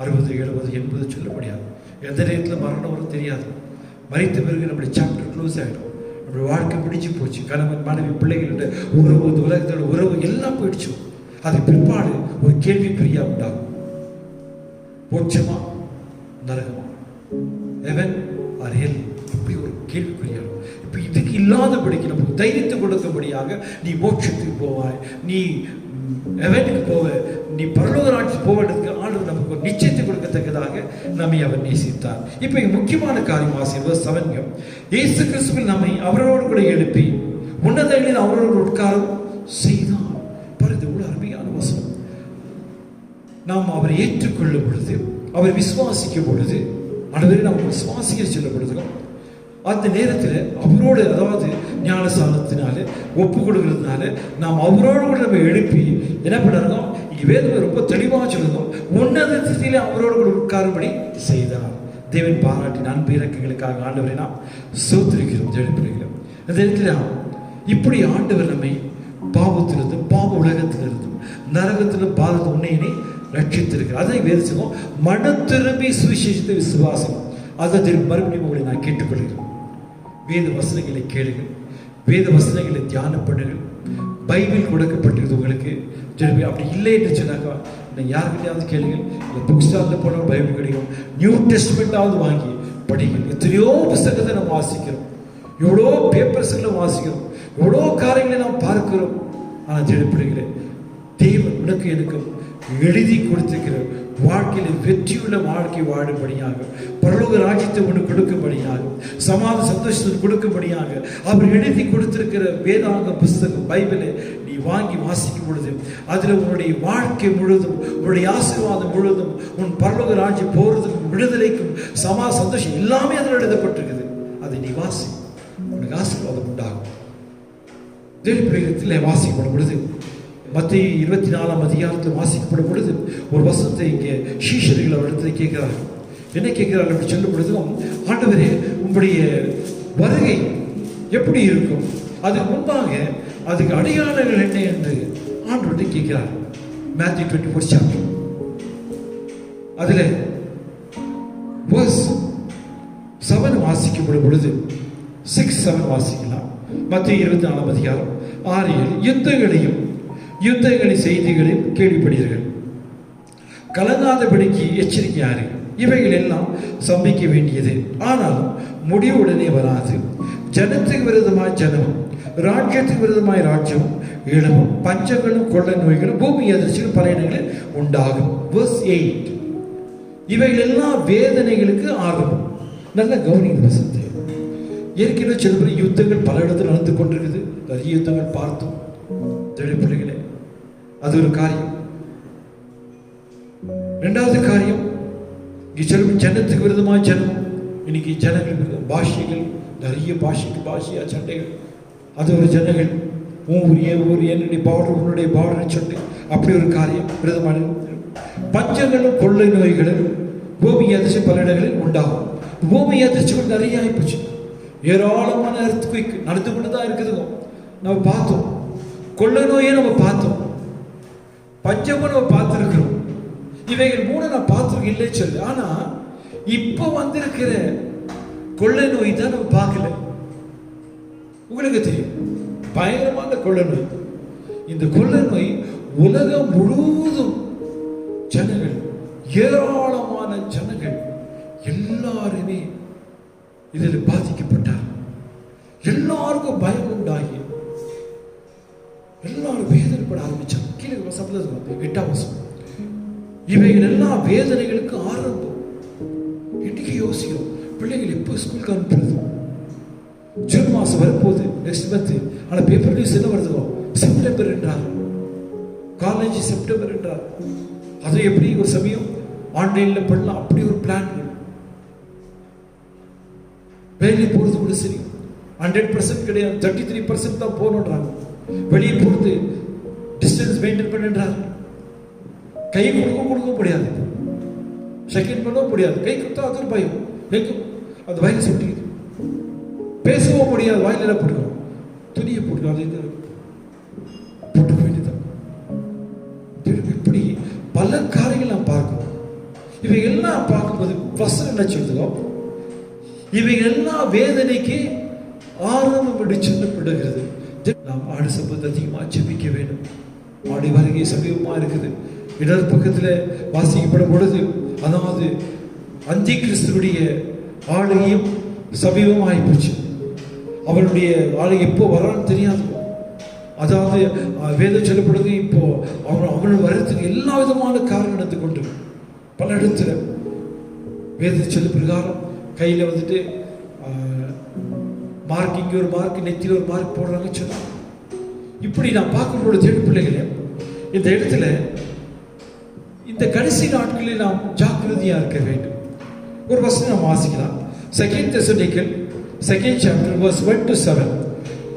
60, 70, 80 சொல்ல முடியாது. எந்த நேரத்தில் மரணம் வரும் தெரியாது. மறித்த பிறகு நம்முடைய சாப்டர் க்ளோஸ் ஆகிடும். நம்முடைய வாழ்க்கை முடிஞ்சு போச்சு. கணவன், மனைவி, பிள்ளைகளோட உறவு, இந்த உலகத்தோட உறவு எல்லாம் போயிடுச்சு. அது பிற்பாடு ஒரு கேள்விக்குறியா உண்டாகும். மோட்சமா நரகமா, ஹெவன் ஆர் ஹெல், இப்படி ஒரு கேள்விக்குறியாகும். இப்போ இதுக்கு இல்லாதபடிக்கு நமக்கு தைரியத்தை கொடுக்கும்படியாக நீ மோட்சத்துக்கு போவாய், நீ ஹெவனுக்கு போவ, நீ பரலோக ராஜ்யத்துக்கு போவதற்கு ஆண்டவர் நமக்கு ஒரு நிச்சயத்தை கொடுக்கத்தக்கதாக நம்மை அவர் நேசித்தார். இப்போ முக்கியமான காரியம் வாசிப்பது 7. இயேசு கிறிஸ்துவில் நம்மை அவரோடு கூட எழுப்பி உன்னதங்களில் அவரோடு உட்காரம் செய்தார். பாருங்க, இவ்வளவு அருமையான வசனம். நாம் அவரை ஏற்றுக்கொள்ளும் பொழுது, அவர் விசுவாசிக்கும் பொழுது, ஆண்டவரே நாம் விசுவாசிக்க சொல்லும் பொழுது, அந்த நேரத்தில் அவரோடு, அதாவது ஞானஸ்தானத்தினால ஒப்பு கொடுக்கிறதுனால நாம் அவரோடு கூட நம்ம எழுப்பி என்ன பண்ணுறோம்? இங்கே வேதம் ரொம்ப தெளிவாக சொல்லுறோம், உன்னதத்திலே அவரோடு கூட உட்காரும்படி செய்தார். தேவன் பாராட்டின அன்பு இறக்கங்களுக்காக ஆண்டவரை நாம் ஸ்தோத்திரிக்கிறோம். எழுப்புகிறோம். அந்த இடத்துல இப்படி ஆண்டவர் நம்மை பாவத்திலிருந்தும் பாவ உலகத்திலிருந்தும் நரகத்திலும் பாதத்தை உன்னையினை ரட்சித்திருக்கிறார். அதை வேறு சொல்லுவோம், மன திரும்பி சுவிசேஷத்தை விசுவாசம். அதை மறுபடியும் உங்களை நான் கேட்டுக்கொள்கிறேன். வேத வசனங்களை கேளுங்கள், வேத வசனங்களை தியானம் பண்ணுங்கள். பைபிள் கொடுக்கப்பட்டிருக்குது உங்களுக்கு. திரும்பி அப்படி இல்லை என்று சொன்னாக்கா நான் யாருக்கிட்டையாவது கேளுங்கள். இல்லை புக் ஸ்டாலில் போனால் பைபிள் கிடைக்கும். நியூ டெஸ்ட்மெண்ட்டாவது வாங்கி படிங்கள். எத்தனையோ புத்தகத்தை நம்ம வாசிக்கிறோம், எவ்வளோ பேப்பர்ஸ்களை வாசிக்கிறோம், எவ்வளோ காரியங்களை நாம் பார்க்கிறோம். ஆனால் திருப்பிடுகிறேன், தேவன் உனக்கு எனக்கும் எழுதி கொடுத்திருக்கிற வாழ்க்கையில் வெற்றியுள்ள வாழ்க்கை வாழும்படியாக, பரலோக ராஜ்யத்தை உனக்கு கொடுக்கும்படியாக, சமாதான சந்தோஷத்தை கொடுக்கும்படியாக அவர் எழுதி கொடுத்திருக்கிற வேதாங்க புஸ்தகம் பைபிளை நீ வாங்கி வாசிக்கும் பொழுது அதில் உன்னுடைய வாழ்க்கை முழுவதும், உன்னுடைய ஆசீர்வாதம் முழுவதும், உன் பரலோக ராஜ்யம் போறதுக்கும் விடுதலைக்கும் சந்தோஷம் எல்லாமே அதில் எழுதப்பட்டிருக்குது. அதை நீ வாசி, உனக்கு ஆசீர்வாதம் உண்டாகும். தேவப்பிரயத்தில் வாசிக்கப்படும் பொழுது, மத்திய 24ஆம் அதிகாரத்தில் வாசிக்கப்படும் பொழுது ஒரு வசனத்தை இங்கே சீஷர்கள் அவரிடத்தை கேட்கிறார்கள். என்ன கேட்கிறார்கள் அப்படி சொல்லும் பொழுதும், ஆண்டவரே உங்களுடைய வருகை எப்படி இருக்கும், அதுக்கு முன்பாக அதுக்கு அடையாளங்கள் என்ன என்று ஆண்டவர்கிட்ட கேட்கிறார். மேத்யூ 24 சாப்டர் அதில் verse 7 வாசிக்கப்படும் பொழுது 6-7 வாசிக்கலாம். மத்திய 24ஆம் அதிகாரம் 6-7 யுத்தங்களின் செய்திகளையும் கேள்விப்படுகிறீர்கள், கலங்காதபடிக்கு எச்சரிக்கையாரு. இவைகள் எல்லாம் சம்பிக்க வேண்டியது, ஆனாலும் முடிவு உடனே வராது. ஜனத்துக்கு விரோதமாய் ஜனமும், ராஜ்யத்துக்கு விரோதமாய் ராஜ்யமும் எழும்பும், பஞ்சங்களும் கொள்ளை நோய்களும் பூமி அதிர்ச்சிகளும் பல இடங்களில் உண்டாகும். verse 8. இவைகள் எல்லாம் வேதனைகளுக்கு ஆரம்பம். நல்ல கவனிங்க வசனத்தை. ஏற்கனவே சொல்லுற யுத்தங்கள் பல இடத்தில் நடந்து கொண்டிருக்குது. நிறைய யுத்தங்கள் பார்த்தோம். பிள்ளைகளே, அது ஒரு காரியம். இரண்டாவது காரியம், ஜனத்துக்கு விரோதமாக ஜனம். இன்னைக்கு ஜனங்கள் பாஷைகள், நிறைய பாஷையா சண்டைகள். அது ஒரு ஜனங்கள், ஊர் என்னுடைய பார்டர், உன்னுடைய பார்டர் சொல்லி அப்படி ஒரு காரியம் விரோதமான. பஞ்சங்களும் கொள்ளை நோய்களும் பூமி அதிர்ச்சி பல இடங்களில் உண்டாகும். பூமி அதிர்ச்சிகள் நிறைய ஆயிப்போச்சு. ஏராளமான எர்த்குயிக் நடந்து கொண்டு தான் இருக்குதுங்க. நம்ம பார்த்தோம். கொள்ளை நோயை நம்ம பார்த்தோம், பஞ்சமும் நம்ம பார்த்துருக்கிறோம். இவைகள் 3 நான் பார்த்துருக்கேன் இல்லை சொல்லு. ஆனா இப்போ வந்திருக்கிற கொள்ளை நோய் தான் நம்ம பார்க்கல. உங்களுக்கு தெரியும், பயங்கரமான கொள்ளை நோய். இந்த கொள்ளை நோய் உலகம் முழுவதும் ஜனங்கள், ஏராளமான ஜனங்கள் எல்லாருமே இதில் பாதிக்கப்பட்டார். எல்லாருக்கும் பயம் உண்டாகி எல்லாரும் வேதனைப்பட ஆரம்பிச்சாங்க. கீழே 8ஆம் வசனம். இவைகள் எல்லாம் வேதனைகளுக்கு ஆரம்பம். இன்னைக்கு யோசிக்கிறோம், பிள்ளைகள் எப்போ ஸ்கூலுக்கு அனுப்புறது? ஜூன் மாதம் வரப்போகுது, நெக்ஸ்ட் மந்த். ஆனால் பேப்பர் நியூஸ் என்ன வருதுவோ, செப்டம்பர் என்றார். காலேஜ் செப்டம்பர் என்றார். அது எப்படி ஒரு சமயம் ஆன்லைனில் பண்ணலாம், அப்படி ஒரு பிளான். வேலையை போகிறது கூட சரி 100% கிடையாது, 33% தான் போகணுன்றாங்க. வெளியே போகிறது டிஸ்டன்ஸ் டிஸ்டன்ஸ் மெயின்டைன் பண்ணுன்றார். கை கொடுக்க முடியாது, செகண்ட் பண்ண முடியாது. கை கொடுத்தா அது ஒரு பயம், அந்த வைரஸ் ஒட்டிக்குது. பேசவும் முடியாது, வாயில போட்டுக்கணும், துணியை போட்டுக்கணும், அது இது போட்டுக்க வேண்டியதான். இப்படி பல காரியங்கள் நாம் பார்க்கணும். இவைகள்லாம் பார்க்கும்போது வசனம் என்ன சொல்லுதோ, இவைகள்லாம் வேதனைக்கு ஆரம்பம் என்று சொல்லப்படுகிறது. நாம் ஆடு சம்பந்தம் அதிகமாக ஜெபிக்க வேண்டும். ஆடி வருகை சமீபமாக இருக்குது. இடர் பக்கத்தில் வாசிக்கப்படும் பொழுது, அதாவது அந்தி கிறிஸ்துடைய ஆளுகையும் சமீபமாகி போச்சு. அவனுடைய ஆளுகை எப்போ வரான்னு தெரியாது. அதாவது வேதம் சொல்லப்படுது, இப்போ அவன் வர்றதுக்கு எல்லா விதமான காரணம் நடந்து கொண்டு பல இடத்துல வேத சொல்ல பிரகாரம் கையில் வந்துட்டு மார்க், இங்கே ஒரு மார்க், நெத்தியில் ஒரு மார்க் போடுறாங்க சொன்னாங்க. இப்படி நான் பார்க்கும்போது தேடு பிள்ளைகளே, இந்த இடத்துல இந்த கடைசி நாட்களில் நாம் ஜாக்கிரதையாக இருக்க வேண்டும். ஒரு வசனம் நாம் வாசிக்கலாம். 2 தெசலோனிக்கர் 2nd chapter verse 1 to 7.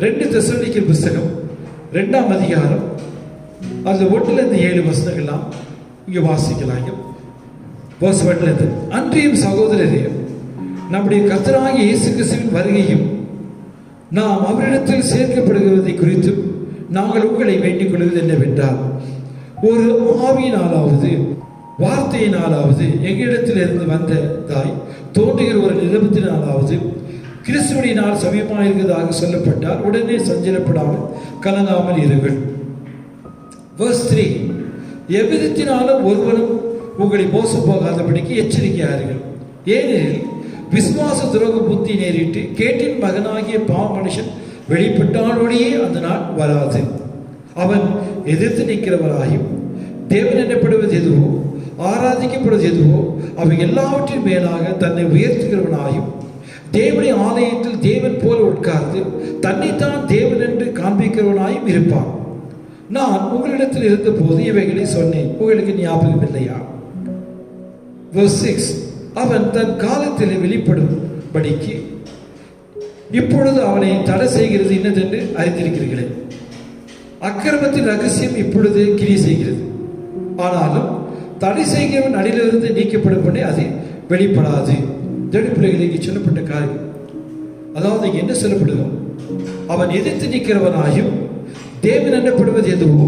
2 தெசலோனிக்கர் புத்தகம் 2ஆம் அதிகாரம் அது 1லிருந்து 7 வசனங்கள்லாம் இங்கே வாசிக்கலாம். verse 1. அன்றியும் சகோதரரே, நம்முடைய கர்த்தராகிய இயேசு கிறிஸ்துவின் வருகையும் நாம் அவரிடத்தில் சேர்க்கப்படுகிறதை குறித்து நாங்கள் உங்களை வேண்டிக் கொள்வது என்னவென்றால், ஒரு ஆவியினாலாவது வார்த்தையினாலாவது எங்களிடத்தில் இருந்து வந்ததாய் தோன்றுகிற ஒரு நிருபத்தினாலாவது கிறிஸ்துவனுடைய நாள் சமீபமாக இருக்கிறதாக சொல்லப்பட்டால் உடனே சஞ்சலப்படாமல் கலங்காமல் இருங்கள். verse 3. எவ்விதத்தினாலும் ஒருவனும் உங்களை மோசம் போகாதபடிக்கு எச்சரிக்கையார்கள். ஏனெனில் விசுவாச துரோக புத்தி நேரிட்டு கேட்டின் மகனாகிய பாவ மனுஷன் வெளிப்பட்டாலோடையே அந்த நாள் வராது. அவன் எதிர்த்து நிற்கிறவராயும் தேவன் எனப்படுவது எதுவோ ஆராதிக்கப்படுவது எதுவோ அவை எல்லாவற்றின் மேலாக தன்னை உயர்த்துகிறவனாயும் தேவனுடைய ஆலயத்தில் தேவன் போல உட்கார்ந்து தன்னைத்தான் தேவன் என்று காண்பிக்கிறவனாயும் இருப்பான். நான் உங்களிடத்தில் இருந்த போது இவைகளை சொன்னேன், உங்களுக்கு ஞாபகம் இல்லையா? verse 6. அவன் தன் காலத்தில் வெளிப்படும்படிக்கு இப்பொழுது அவனை தடை செய்கிறது இன்னதென்று அறிந்திருக்கிறீர்களே. அக்கிரமத்தின் ரகசியம் இப்பொழுது கிரியை செய்கிறது. ஆனாலும் தடை செய்கிறவன் அடியிலிருந்து நீக்கப்படும் பண்ணி அது வெளிப்படாது. தேடி பிள்ளைகளுக்கு சொல்லப்பட்ட காரியம், அதாவது என்ன சொல்லப்படுதோ, அவன் எதிர்த்து நிற்கிறவனாயும் தேவன் எனப்படுவது எதுவோ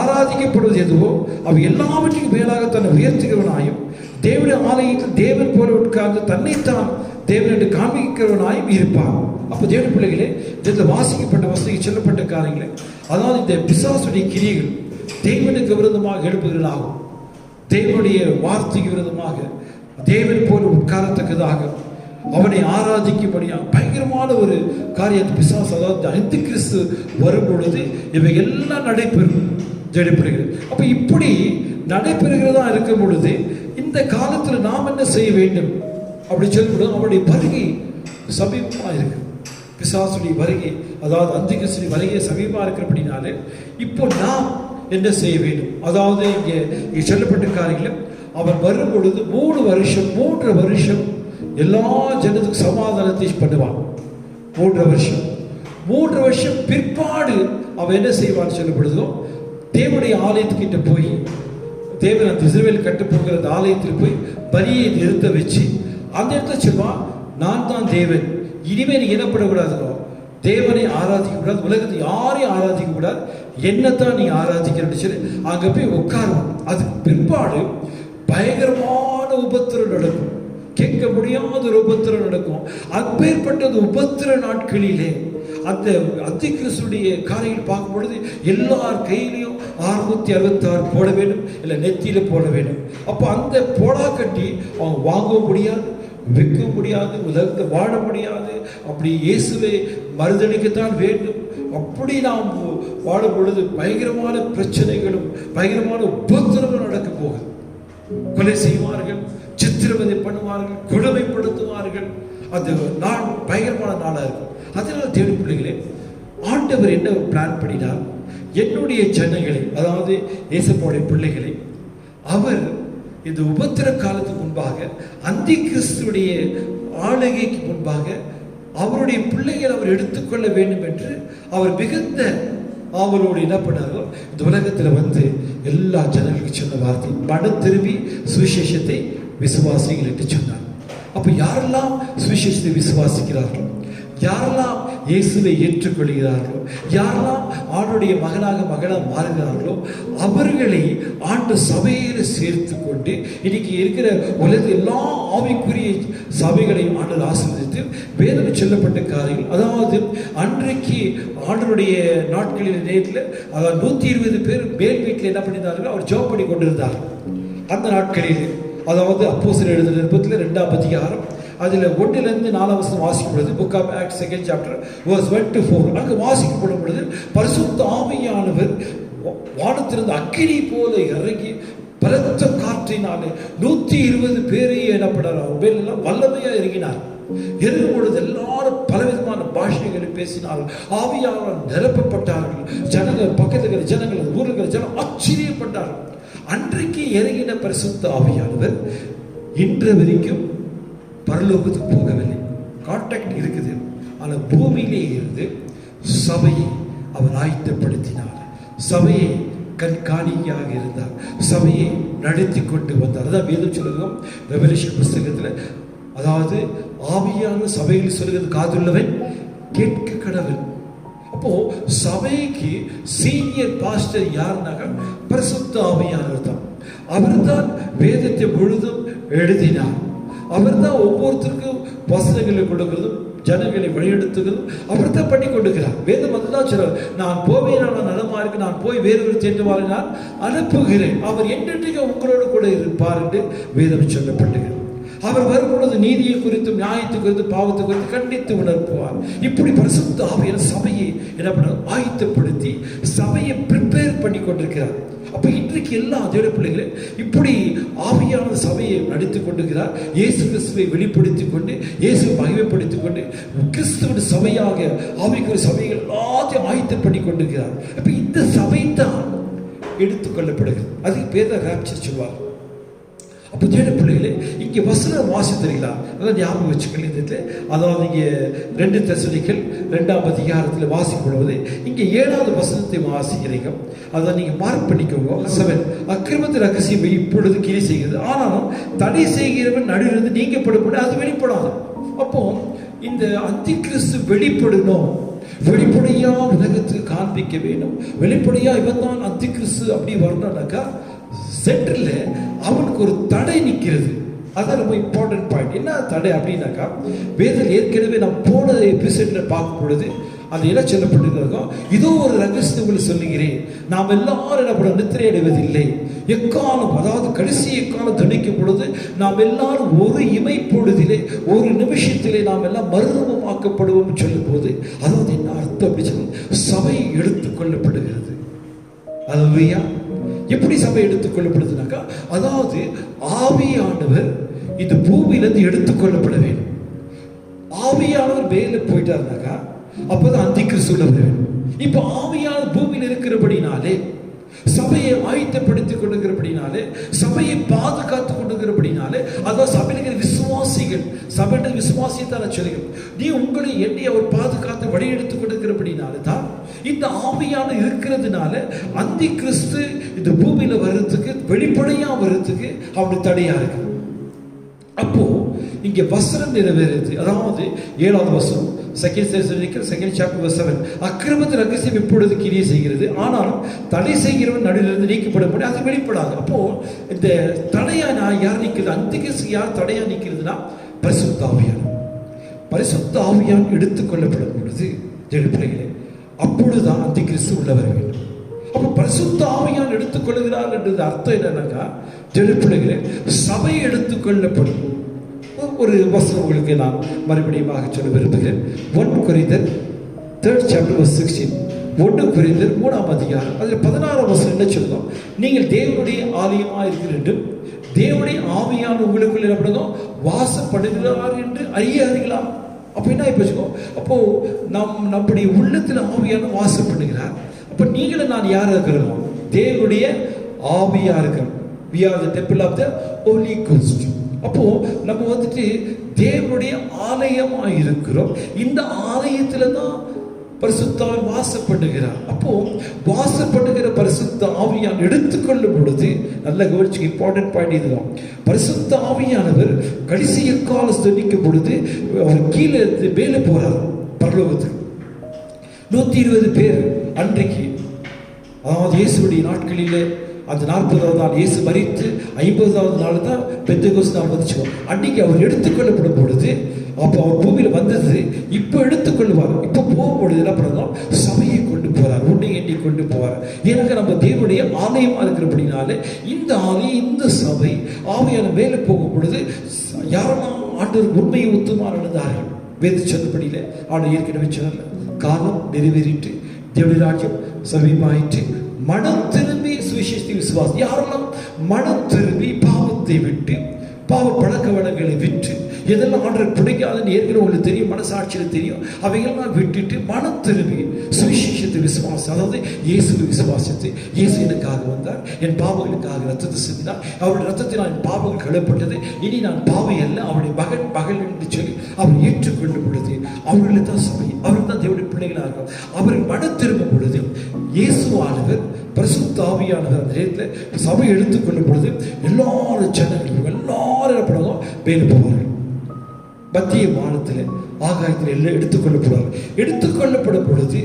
ஆராதிக்கப்படுவது எதுவோ அவை எல்லாவற்றையும் மேலாக தன்னை உயர்த்துகிறவனாயும் தேவனுடைய ஆலயத்தில் தேவன் போல உட்கார்ந்து தன்னைத்தான் தேவன் என்று காண்பிக்கிறவனாயும் இருப்பான். அப்போ தேவ பிள்ளைகளே, இதில் வாசிக்கப்பட்ட வசதிக்கு சொல்லப்பட்ட காரியங்களே, அதாவது இந்த பிசாசுடைய கிரியைகள் தேவனுக்கு விரோதமாக எழுப்புகிறதாகும், தேவனுடைய வார்த்தைக்கு விரோதமாக தேவன் போல உட்காரத்தக்கதாக அவனை ஆராதிக்கும்படியாக பயங்கரமான ஒரு காரியத்தை பிசாசு, அதாவது அந்தி கிறிஸ்து வரும் பொழுது இவை எல்லாம் நடைபெறும். தேடப்படுகிறது. அப்ப இப்படி நடைபெறுகிறதா இருக்கும் பொழுது இந்த காலத்தில் நாம் என்ன செய்ய வேண்டும் அப்படி சொல்லும்போது அவருடைய வருகை சமீபமாக இருக்கு. பிசாசுடைய வருகை, அதாவது அந்தி கிறிஸ்துடைய வருகை சமீபமாக இருக்கிறபடினாலே இப்போ நாம் என்ன செய்ய வேண்டும்? அதாவது இங்கே சொல்லப்பட்ட காரியங்களும் அவன் வரும் பொழுது 3 வருஷம் எல்லா ஜனத்துக்கும் சமாதானத்தை பண்ணுவான். 3 வருஷம் பிற்பாடு அவன் என்ன செய்வான்னு சொல்லப்படுதோ, தேவனுடைய ஆலயத்துக்கிட்ட போய் தேவன் அந்த இஸ்ரவேல் கட்டப்போகிற அந்த ஆலயத்தில் போய் பலியை நிறுத்த வச்சு அந்த இடத்துல சொல்லுவான், நான் தான் தேவன், இனிமேல் நீ என்னப்படக்கூடாதுனோ, தேவனை ஆராதிக்க கூடாது, உலகத்தை யாரையும் ஆராதிக்க கூடாது, என்னத்தான் நீ ஆராதிக்கிறன்னு சொல்லி அங்கே போய் உட்காருவான். அதுக்கு பிற்பாடு பயங்கரமான உபத்திரம் நடக்கும், கேட்க முடியாத ஒரு உபத்திரம் நடக்கும். அப்பேற்பட்டது உபத்திர நாட்களிலே அந்த அந்தி கிறிஸ்துடைய காரியங்கள் பார்க்கும் பொழுது எல்லார் கையிலையும் 666 போட வேண்டும், இல்லை நெத்தியில போட வேண்டும். அப்போ அந்த போடா கட்டி அவங்க வாங்கவும் முடியாது, விற்க முடியாது, உலகத்தை வாழ முடியாது. அப்படி இயேசுவை மறுதளிக்கத்தான் வேண்டும். அப்படி நாம் வாழும் பொழுது பயங்கரமான பிரச்சனைகளும் பயங்கரமான உபத்திரங்களும் நடக்க போகுது. கொலை செய்வார்கள், சித்திரவதை பண்ணுவார்கள், கொடுமைப்படுத்துவார்கள். அந்த நாள் பயங்கரமான நாளாக இருக்கும். அதனால தேவனுடைய பிள்ளைகளே, ஆண்டவர் என்ன பிளான் பண்ணினார், என்னுடைய ஜனங்களை, அதாவது இயேசுவோடைய பிள்ளைகளை அவர் இந்த உபத்திர காலத்துக்கு முன்பாக அந்தி கிறிஸ்துடைய ஆளுகைக்கு முன்பாக அவருடைய பிள்ளைகள் அவர் எடுத்துக்கொள்ள வேண்டும் என்று அவர் மிகுந்த அவளோடு என்ன பண்ணாரோ இந்த உலகத்தில் வந்து எல்லா ஜனங்களுக்கு சொன்ன வார்த்தை, மனம் திரும்பி சுவிசேஷத்தை விசுவாசிகள் என்று சொன்னார். அப்போ யாரெல்லாம் சுவிசேஷத்தை விசுவாசிக்கிறார்களோ, யாரெல்லாம் இயேசுவை ஏற்றுக்கொள்கிறார்களோ, யாரெல்லாம் ஆண்டுடைய மகனாக மகளாக மாறுகிறார்களோ, அவர்களை ஆண்டு சபையில் சேர்த்து கொண்டு இன்னைக்கு இருக்கிற உலகத்தில் எல்லா ஆவிக்குரிய சபைகளையும் ஆண்டு ஆசீர்வதித்து வேதம் சொல்லப்பட்ட காரியங்கள், அதாவது அன்றைக்கு ஆண்டருடைய நாட்களில் நேரத்தில் அதாவது 120 பேர் மேல் வீட்டில் என்ன பண்ணியிருந்தார்கள், அவர் ஜெபம் பண்ணி கொண்டிருந்தார். அந்த நாட்களில் அதாவது அப்போஸ்தலர் எழுதின நிருபத்தில் 2ஆம் அதிகாரம் அதில் 1லிருந்து 4ஆம் வசனம் வாசிக்கும் பொழுது, book of Acts 2nd chapter verse 1 to 4 அங்கு வாசிக்கப்படும் பொழுது பரிசுத்த ஆவியானவர் வானத்திலிருந்து அக்கினி போல இறங்கி பலத்த காற்றினாலே 120 பேரை எனப்படார் எல்லாம் வல்லமையா இறங்கினார். இறங்கும் பொழுது எல்லாரும் பலவிதமான பாஷைகளை பேசினார்கள், ஆவியானவர் நிரப்பப்பட்டார்கள். ஜனங்கள் பக்கத்தில் ஜனங்கள் ஊர்கள் ஜனம் ஆச்சரியப்பட்டார்கள். அன்றைக்கு இறங்கின பரிசுத்த ஆவியானவர் இன்று வரைக்கும் பரலோகத்துக்கு போகவில்லை, கான்டாக்ட் இருக்குது. ஆனால் பூமியிலே இருந்து சபையை அவர் ஆயத்தப்படுத்தினார், சபையை கண்காணியாக இருந்தார், சபையை நடத்தி கொண்டு வந்தார். அதான் வேதம் சொல்லுவோம் ரெவலேஷன் புஸ்தகத்தில், அதாவது ஆவியான சபையில் சொல்லுகிறது காதுள்ளவன் கேட்க கடவுள். அப்போ சபைக்கு சீனியர் பாஸ்டர் யாருனாக்க பரிசுத்த ஆவியானவர் தான். அவர் தான் வேதத்தை முழுதும் எழுதினார். அவர் தான் ஒவ்வொருத்தருக்கும் வசனங்களை கொடுக்கிறதும் ஜனங்களை வழியெடுத்துக்கிறதும் அவர் தான் பண்ணி கொடுக்கிறார். வேதம் அதுதான் சொல்றார், நான் போவேன் நலமா இருக்கு, நான் போய் வேறொரு தேட்டுவாரை நான் அனுப்புகிறேன், அவர் என்றைக்கு உங்களோடு கூட இருப்பார் என்று வேதம் சொல்லப்பட்டுகிறார். அவர் வரும் பொழுது நீதியை குறித்தும் நியாயத்தை குறித்து பாவத்தை குறித்து கண்டித்து உணர்த்துவார். இப்படி பரிசுத்த ஆவியானவர் சபையை என்ன பண்ண ஆயத்தப்படுத்தி சபையை ப்ரிப்பேர் பண்ணி கொண்டிருக்கிறார். அப்ப இன்றைக்கு எல்லா தேவ பிள்ளைகளே இப்படி ஆவியான சபையை நடித்துக் கொண்டிருக்கிறார். இயேசு கிறிஸ்துவை வெளிப்படுத்திக் கொண்டு, இயேசுவை மகிமைப்படுத்திக் கொண்டு கிறிஸ்துவின் சபையாக ஆவிக்குரிய சபைகள் எல்லாத்தையும் ஆயத்தம் பண்ணி கொண்டிருக்கிறார். அப்ப இந்த சபை தான் எடுத்துக்கொள்ளப்படுகிறது. அதுக்கு பேர் தான் ராப்சர் சொல்வார். அப்போ தேவ பிள்ளைகளே இங்கே வசனம் வாசித்தீங்களா? அதான் ஞாபகம் வச்சுக்கல. அதாவது இங்கே 2 தெசலோனிக்கர் 2ஆம் அதிகாரத்தில் வாசிக்கப்படுவது, இங்கே 7வது வசனத்தை வாசிக்கிறீங்க. அதான் நீங்கள் மார்க் பண்ணிக்கோங்க. 7 அக்கிரமத்தின் ரகசியம் இப்பொழுது கிரி செய்கிறது, ஆனாலும் தடை செய்கிறவன் நடுவிலிருந்து நீங்கப்படும் அது வெளிப்படாது. அப்போ இந்த அந்தி கிறிஸ்து வெளிப்படணும், வெளிப்படையா உலகத்துக்கு காண்பிக்க வேணும். வெளிப்படையா இவன் தான் அந்தி கிறிஸ்து அப்படி வரணும்னாக்கா சென்டரில் அவனுக்கு ஒரு தடை நிற்கிறது. அதான் ரொம்ப இம்பார்ட்டன்ட் பாயிண்ட். என்ன தடை அப்படின்னாக்கா, வேதத்தில் ஏற்கனவே நாம் போன எபிசோடில் பார்க்கும் பொழுது அது என்ன சொல்லப்பட்டிருக்கிறோம், இதோ ஒரு ரகசியத்தை உங்களுக்கு சொல்லுகிறேன், நாம் எல்லாரும் என்ன பண்ண நித்திரை அடைவதில்லை, எக்காலம் அதாவது கடைசி எக்காலம் துணிக்கும் பொழுது நாம் எல்லாரும் ஒரு இமை பொழுதிலே ஒரு நிமிஷத்திலே நாம் எல்லாம் மறுரூபமாக்கப்படுவோம் சொல்லும் போது அதாவது என்ன அர்த்தம் அப்படி சொல்லி சபை எடுத்துக்கொள்ளப்படுகிறது. அல்லேலூயா. எப்படி சபை எடுத்துக்கொள்ளப்படுதுனாக்கா, அதாவது ஆவியானவர் இந்த பூமியிலிருந்து எடுத்துக்கொள்ளப்பட வேண்டும். ஆவியானவர் மேலே போயிட்டாருனாக்கா அப்பதான் அந்தி கிறிஸ்து வர வேண்டும். இப்ப ஆவியானவர் பூமியில் இருக்கிறபடினாலே, சபையை ஆயத்தப்படுத்திக் கொண்டிருக்கிறபடினாலே, சபையை பாதுகாத்து கொண்டிருக்கிறபடினாலே, அதான் சபையில் விசுவாசிகள், சபையில விசுவாசியத்தான சொல்லுங்கள், நீ உங்களை எண்ணி அவர் பாதுகாத்து வழி எடுத்துக் கொண்டிருக்கிறபடினாலே தான் இந்த ஆவியான இருக்கிறதுனால அந்தி கிறிஸ்து இந்த பூமியில வர்றதுக்கு, வெளிப்படையா வர்றதுக்கு அவனுக்கு தடையா இருக்கு. அப்போ இங்க வசனம் நிறைவேறுது. அதாவது 7வது வசனம் 2 தெசலோனிக்கர் 2nd chapter verse 7 அக்கிரமத்தின் ரகசியம் இப்பொழுது கிரியை செய்கிறது, ஆனாலும் தடை செய்கிறவன் நடுவிலிருந்து நீக்கப்படும் அது வெளிப்படாது. அப்போ இந்த தடையா யார் நிற்கிறது, அந்தி கிறிஸ்து யார் தடையா நிற்கிறதுனா பரிசுத்த ஆவியானவர். பரிசுத்த ஆவியான் எடுத்துக்கொள்ளப்படும் பொழுது பிள்ளைகளே அப்பொழுதுதான் அந்தி கிறிஸ்து உள்ள வர வேண்டும். அப்ப பரிசுத்த ஆவியான் எடுத்துக்கொள்கிறார் என்றது அர்த்தம் என்னன்னாக்கா, பிள்ளைகளே சபை எடுத்துக்கொள்ளப்படும். ஒரு வசனம் உங்களுக்கு நான் மறுபடியும் சொல்ல விரும்புகிறேன். 1 கொரிந்தியர் 3rd chapter verse 16 1 கொரிந்தியர் 3ஆம் அதிகாரம் அதில் 16ஆம் வசனம் என்ன சொல்லுவோம், நீங்கள் தேவனுடைய ஆலயமாக இருக்கிறீர்கள், தேவனுடைய ஆவியான உங்களுக்குள்ள என்ன வாசப்படுகிறார் என்று அறியாதீர்களா? அப்போ என்ன ஆயிப்போச்சுக்கோ, அப்போ நம்முடைய உள்ளத்தில் ஆவியான வாசப்படுகிறார். அப்போ நீங்களும் நான் யாரா இருக்கிறோம், தேவனுடைய ஆவியா இருக்கிறோம். We are the temple of the Holy Ghost. அப்போ நம்ம வந்துட்டு தேவனுடைய ஆலயமா இருக்கிறோம். இந்த ஆலயத்துல தான் பரிசுத்த ஆவி வாசப்படுகிறார். அப்போ வாசப்படுகிற பரிசுத்த ஆவியான் எடுத்துக்கொள்ளும் பொழுது, நல்ல கவனிச்சு, இம்பார்ட்டன்ட் பாயிண்ட் இதுதான். பரிசுத்த ஆவியானவர் கடைசி எக்கால துணிக்கும் பொழுது அவர் கீழே மேலே போறார் பரலோகத்துக்கு. 120 பேர் அன்றைக்கு, அதாவது இயேசுடைய நாட்களிலே அந்த 40வது நாள் இயேசு மரித்து 50வது நாள் தான் பெந்தெகோஸ்து நாள் வந்துச்சு. அன்னைக்கு அவர் எடுத்துக்கொள்ளப்படும் பொழுது, அப்போ அவர் பூமியில் வந்தது. இப்போ எடுத்துக்கொள்வார். இப்போ போகும்பொழுது என்ன பண்ணணும்? சபையை கொண்டு போறார், உன்னை எண்ணி கொண்டு போவார். எனக்கு நம்ம தேவனுடைய ஆலயமா இருக்கிறபடினாலே இந்த ஆலயம், இந்த சபை ஆவியான மேலே போகும் பொழுது யாரெல்லாம் ஆண்டவர் உண்மையை உத்துமா நடந்தார்கள் வேத சொன்னபடியில ஆண்டு ஏற்கனவே சொன்ன காலம் நிறைவேறிட்டு தேவனுடைய ராஜ்யம் சமீபமாயிற்று. மனம் திரும்பி சுவிசேஷத்தை விசுவாசி, யாரெல்லாம் மனம் திரும்பி பாவத்தை விட்டு, பாவ பழக்க வழக்கங்களை விட்டு, எதெல்லாம் ஆண்டவர் பிடிக்காதுன்னு ஏற்கனவே உங்களுக்கு தெரியும், மனசாட்சியில் தெரியும், அவைகள்லாம் விட்டுட்டு மனம் திரும்பி சுவிசேஷத்தை விசுவாசி, அதாவது இயேசுவை விசுவாசித்து, இயேசு எனக்காக வந்தார், என் பாவங்களுக்காக ரத்தத்தை சிந்தினார், அவருடைய ரத்தத்தில் என் பாவங்கள் கழுவப்பட்டது, இனி நான் பாவை அல்ல, அவருடைய மகள் என்று சொல்லி அவர் ஏற்றுக்கொள்ளும் பொழுது அவர்களை தான் சபை, அவர்கள் தான் தேவனுடைய பிள்ளைகளாக இருக்கும். அவர்கள் மனம் திரும்பும் பொழுது இயேசுவானவர் பரிசுத்த ஆவியானவர் அந்த நேரத்தில் சபை எடுத்துக்கொள்ளும் பொழுது எல்லாரும் ஜனங்களும் எல்லாரும் என்ன பண்ணுவாங்க? மேலே போவார்கள். மத்திய வானத்தில் ஆகாயத்தில் எல்லாம் எடுத்துக்கொள்ளப்படுவார்கள். எடுத்துக்கொள்ளப்படும் பொழுது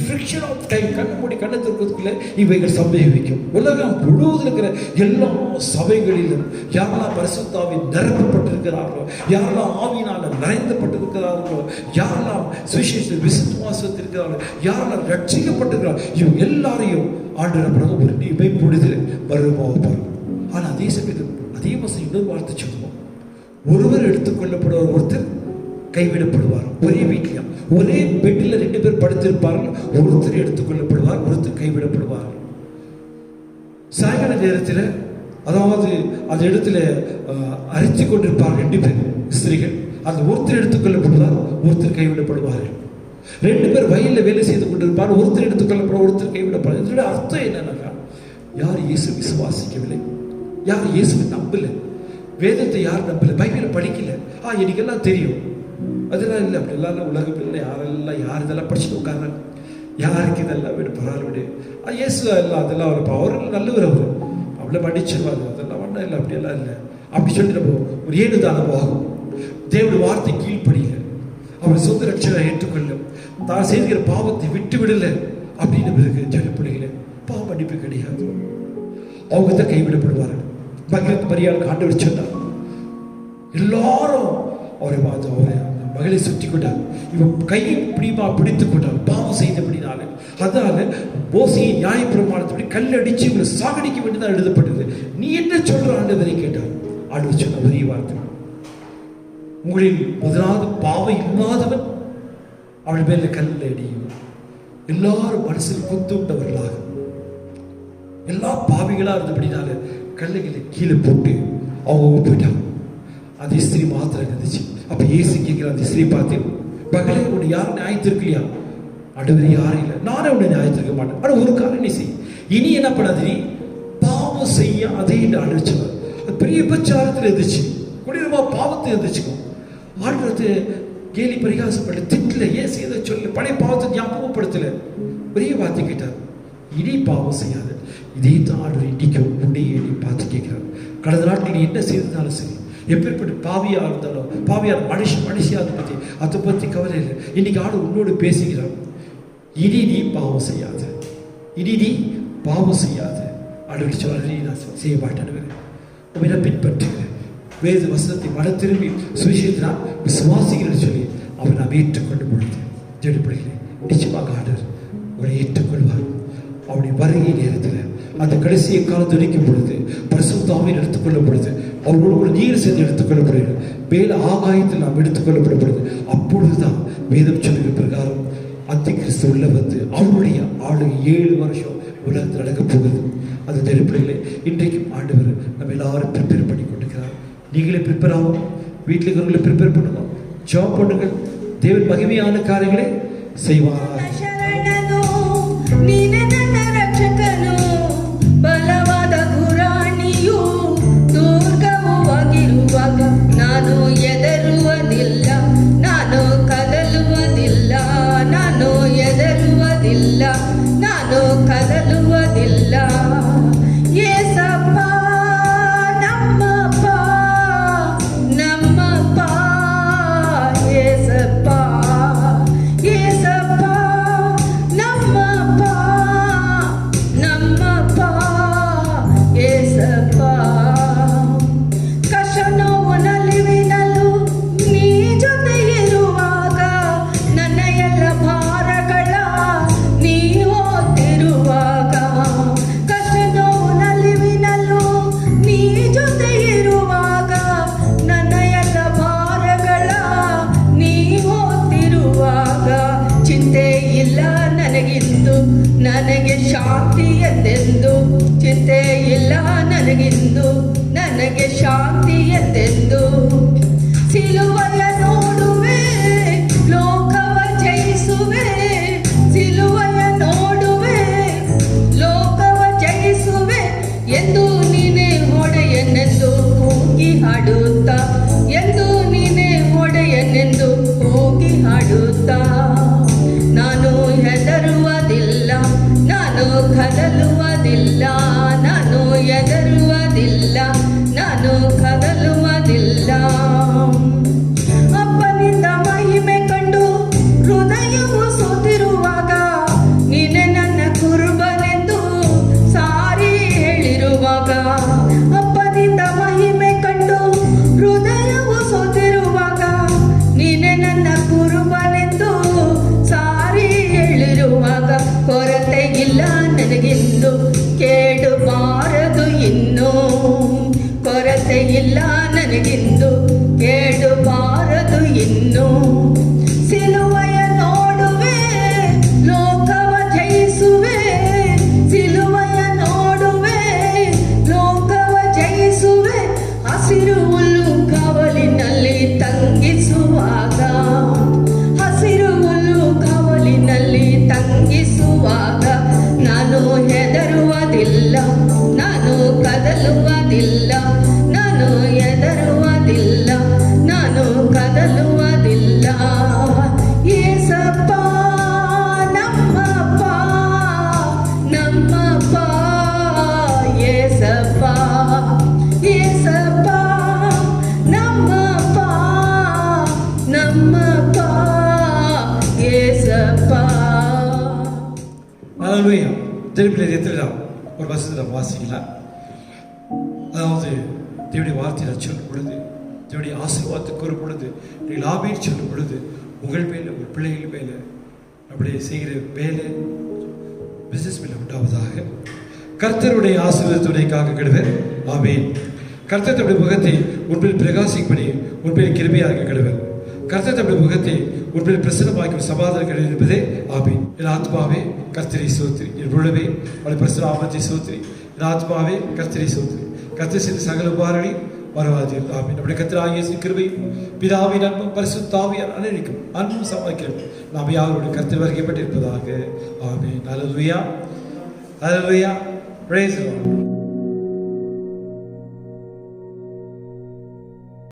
ஃபிரிக்ஷன் ஆஃப் டைம், கண்ணு மூடி கண்ணை திறக்கிறதுக்குள்ள இவைகள் சம்பவிக்கும். உலகம் முழுவதும் இருக்கிற எல்லா சபைகளிலும் யாரெல்லாம் பரிசுத்த ஆவி நிரப்பப்பட்டிருக்கிறார்களோ, யாரெல்லாம் ஆவியினால் நிறைந்தப்பட்டிருக்கிறார்களோ, யாரெல்லாம் சுவிசேஷ விசுவாசத்திருக்கிறார்களோ, யாரெல்லாம் ரட்சிக்கப்பட்டிருக்கிறார்கள், இவங்க எல்லாரையும் ஆண்டவர் ஒரு இமை பொழுது வருவார். ஆனால் அதே சமயத்தில் அதே மாதம் இன்னொரு வார்த்தை சொல்லுவோம், ஒருவர் எடுத்துக்கொள்ளப்படுவார், ஒருத்தர் கைவிடப்படுவார். ஒரே வீட்டில் ஒரே பெட்டில் 2 பேர் படுத்திருப்பார்கள், ஒருத்தர் எடுத்துக்கொள்ளப்படுவார், ஒருத்தர் கைவிடப்படுவார். சாயங்கால நேரத்தில், அதாவது அந்த இடத்துல அரித்து கொண்டிருப்பார் 2 பேர் ஸ்திரீகள், அந்த ஒருத்தர் எடுத்துக்கொள்ளப்படுவார், ஒருத்தர் கைவிடப்படுவார்கள். 2 பேர் வயலில் வேலை செய்து கொண்டிருப்பார், ஒருத்தர் எடுத்துக்கொள்ளப்படுவார், ஒருத்தர் கைவிடப்படுவார். இதோட அர்த்தம் என்னன்னா, யார் இயேசு விசுவாசிக்கவில்லை, யார் இயேசுவை நம்பல, வேதத்தை யார் நம்பல, பைபிளை படிக்கல, எனக்கெல்லாம் தெரியும், அதெல்லாம் இல்லை, அப்படி எல்லாம் உலகம் இல்லை, யார் இதெல்லாம் படிச்சுட்டு உட்கார்றாங்க, யாருக்கு இதெல்லாம் விடு, பரவாயில்ல விடு, இயேசு எல்லாம் அதெல்லாம் அவர் நல்லவர், அவர் அவ்வளோ படிச்சிருவாரு, அதெல்லாம் ஒன்றும் இல்லை, அப்படியெல்லாம் இல்லை அப்படி சொல்லிட்டு நம்ம ஒரு ஏழுதானம் ஆகும். தேவனுடைய வார்த்தை கீழ்ப்படியில, அவர் சொந்த ரட்சனை ஏற்றுக்கொள்ளும், தான் செய்கிற பாவத்தை விட்டு விடல அப்படின்னு பிறகு ஜனப்பிள்ளைகளை பாவ மன்னிப்பு கிடையாது, அவங்க தான் கைவிடப்படுவார்கள். பகிரத் மரியாதை ஆண்டவர் சொன்னார், எல்லாரும் அவரை பார்த்து அவரை மகளை சுற்றி கொண்டார், இவன் கையை பிடித்துக் கொண்டார், பாவம் செய்தபடினால. அதனால மோசையை நியாயப்பிரமாணத்தை கல்லடிச்சு இவங்களை சாகடிக்க வேண்டியதான் எழுதப்பட்டது. நீ என்ன சொல்ற ஆண்டவரை கேட்டார். ஆண்டவர் சொன்ன ஒரே வார்த்தை, உங்களில் முதலாவது பாவம் இல்லாதவன் அவள் மேல கல்ல அடியும். எல்லாரும் மனசில் குத்துண்டவர்களாக, எல்லா பாவிகளா இருந்தபடினால கல்லுகளை கீழே போட்டு அவங்க போயிட்டாங்க. அந்த ஸ்திரீ மாத்திரம் இருந்துச்சு. அப்ப இயேசு கேட்கிற அந்த ஸ்திரீ பார்த்து, மகளே உன்னை யாரும் நியாயத்திருக்கலையா? ஆண்டவரே யாரும் இல்லை, நானே உன்னை நியாயத்திருக்க மாட்டேன், ஆனால் ஒரு காரணம் நீ செய், இனி என்ன பண்ணாது, நீ பாவம் செய்ய அதே அழைச்சவர். அது பெரிய விபச்சாரத்தில் இருந்துச்சு, குடிரமா பாவத்தை இருந்துச்சுக்கும். ஆண்டவரத்தை கேலி பரிகாசப்பட்ட திட்டல, ஏன் செய்த சொல்ல, பழைய பாவத்தை ஞாபகப்படுத்தல, ஒரே வார்த்தை கேட்டார், இனி பாவம் செய்யாது. இதே தான் ஆண்டவர் இன்னைக்கு உன்னை எண்ணி பார்த்து கேட்கிறார். கடந்த நாட்டில் நீ என்ன செய்திருந்தாலும் சரி, எப்பேற்பட்ட பாவியா இருந்தாலும், பாவியார் மனுஷியா அதை பற்றி கவலை இல்லை. இன்னைக்கு ஆடு உன்னோடு பேசுகிறான், இனி நீ பாவம் செய்யாது, இனி நீ பாவம் செய்யாது. ஆடு சொல்ல நான் செய்ய மாட்டேன், உண்மையில பின்பற்றுகிறேன், வேத வசனத்தை மன திரும்பி சுவிசேஷத்தை நான் விசுவாசிக்கிறேன்னு சொல்லி அவர் நாம் ஏற்றுக்கொள்ளும் பொழுது ஜெடுப்படுகிறேன், நிச்சயமாக ஆண்டவர் அவரை ஏற்றுக்கொள்வார். அவருடைய வருகை நேரத்தில் அந்த கடைசியை காலம் துணிக்கும் பொழுது, பரிசுத்த ஆவியில் எடுத்துக்கொள்ளும் பொழுது, அவர்களோடு நீர் சேர்ந்து எடுத்துக்கொள்ளப்படுகிறது, மேல ஆகாயத்தில் நாம் எடுத்துக்கொள்ளப்படும் பொழுது, அப்பொழுதுதான் வேதம் சொல்லுகிற பிரகாரம் அந்தி கிறிஸ்து உள்ள வந்து அவருடைய ஆளுகை 7 வருஷம் உலகத்தில் நடக்கப் போகுது. அந்த நெருப்பிலே இன்றைக்கும் ஆண்டவர் நம்ம எல்லாரும் ப்ரிப்பேர் பண்ணி கொண்டிருக்கிறார். நீங்களே ப்ரிப்பேர் ஆகும், வீட்டில் இருக்கிறவங்களை ப்ரிப்பேர் பண்ணுங்க, ஜாப் பண்ணுங்கள், தேவன் மகிமையான காரியங்களை செய்வார். ಬಲವಾದ ಗುರಾಣಿಯು ದುರ್ಗವಾಗಿರುವಾಗ ನಾನು ಎದರುವುದಿಲ್ಲ, ನಾನು ಕದಲುವುದಿಲ್ಲ, ನಾನು ಸಿಲುವೆಯ ನೋಡುವೆ ಲೋಕವ ಜಯಿಸುವೆ ಸಿಲುವೆಯ ನೋಡುವೆ ಲೋಕವ ಜಯಿಸುವೆ ಎಂದು ನೀನೇ ಒಡೆಯನೆಂದು ಕೂಗಿ ಹಾಡುತ್ತಾ ಎಂದು ನೀನೇ ಒಡೆಯನೆಂದು ಕೂಗಿ ಹಾಡುತ್ತಾ ನಾನು ಹೆದರುವುದಿಲ್ಲ ನಾನು ಕದಲುವುದಿಲ್ಲ ನಾನು ಹೆದರುವುದಿಲ್ಲ ನಾನು ಕದಲುವುದಿಲ್ಲ ಅಪ್ಪನಿಂದ ಮಹಿಮೆ ಕಂಡು ಹೃದಯವು ಸೋತಿರುವಾಗ ನೀನೆ ನನ್ನ ಕುರುಬನೆಂದು ಸಾರಿ ಹೇಳಿರುವಾಗ ಅಪ್ಪನಿಂದ ಮಹಿಮೆ ಕಂಡು ಹೃದಯವು ಸೋತಿರುವಾಗ ನೀನೆ ನನ್ನ ಕುರುಬನೆಂದು ಸಾರಿ ಹೇಳಿರುವಾಗ ಕೊರತೆ ಇಲ್ಲ ನನಗಿಂದು ಕೇಳಬಾರದು ಇನ್ನು ಕೊರತೆ ಇಲ್ಲ ನನಗಿಂದು ಕೇಳಬಾರದು ಇನ್ನು ಸಿಲುವೆಯ ನೋಡುವೆ ಲೋಕವ ಜಯಿಸುವೆ ಸಿಲುವೆಯ ನೋಡುವೆ ಲೋಕವ ಜಯಿಸುವೆ ಹಸಿರು ಹುಲ್ಲು ಕವಲಿನಲ್ಲಿ ತಂಗಿಸುವಾಗ ಹಸಿರು ಹುಲ್ಲು ಕವಲಿನಲ್ಲಿ ತಂಗಿಸುವಾಗ ನಾನು ಹೆದರುವುದಿಲ್ಲ ನಾನು ಕದಲುವುದಿಲ್ಲ ನಾನು ಹೆದರುವುದಿಲ್ಲ ನಾನು ಕದಲುವುದಿಲ್ಲ ಏಸಪ್ಪ ನಮ್ಮಪ್ಪ ನಮ್ಮಪ್ಪ ಏಸಪ್ಪ ಏಸಪ್ಪ ನಮ್ಮಪ್ಪ ನಮ್ಮಪ್ಪ ஏசப்பா. ஹல்லேலூயா. திருப்பில் எத்திரா ஒரு வசனத்தை வாசிக்கலாம். அதாவது தேவனுடைய வார்த்தையை சொல்லும் பொழுது தேவனுடைய ஆசீர்வாதத்தை கூறும் பொழுது நீங்கள் ஆமீன் சொல்லும் பொழுது உங்கள் மேலே உங்கள் பிள்ளைகள் மேலே அப்படியே செய்கிற வேலை பிசினஸ் மேலே உண்டாவதாக கர்த்தருடைய ஆசீர்வாதத்துடையக்காக கெடுவர். ஆமீன். கர்த்தர் தம்முடைய முகத்தை உன்பில் பிரகாசிப்படி உன்பில் கிருபையாக கெடுவர். கர்த்தர் தம்முடைய முகத்தை உன்பில் பிரசன்னமாக்கும் சமாதானம் கிடைப்பதே ஆமீன். என் ஆத்மாவே கர்த்தரை சோத்திரி, என் முழுவே அவளை பிரசனாமத்தை சோத்திரி, என் ஆத்மாவே கர்த்தரை சோத்திரி. கர்த்தர் செய்த சகல உபாரங்களை மறவாது. ஆமீன். நம்முடைய கர்த்தராகிய இயேசு கிருபையும் பிதாவின் அன்பும் பரிசுத்தாவியார் அனைவருக்கும் அன்பும் சமாளிக்கிறோம். நாம் யாரோடு கர்த்தர் வருகைப்பட்டிருப்பதாக. ஆமீன். ஹல்லேலூயா. ஹல்லேலூயா. Praise the Lord.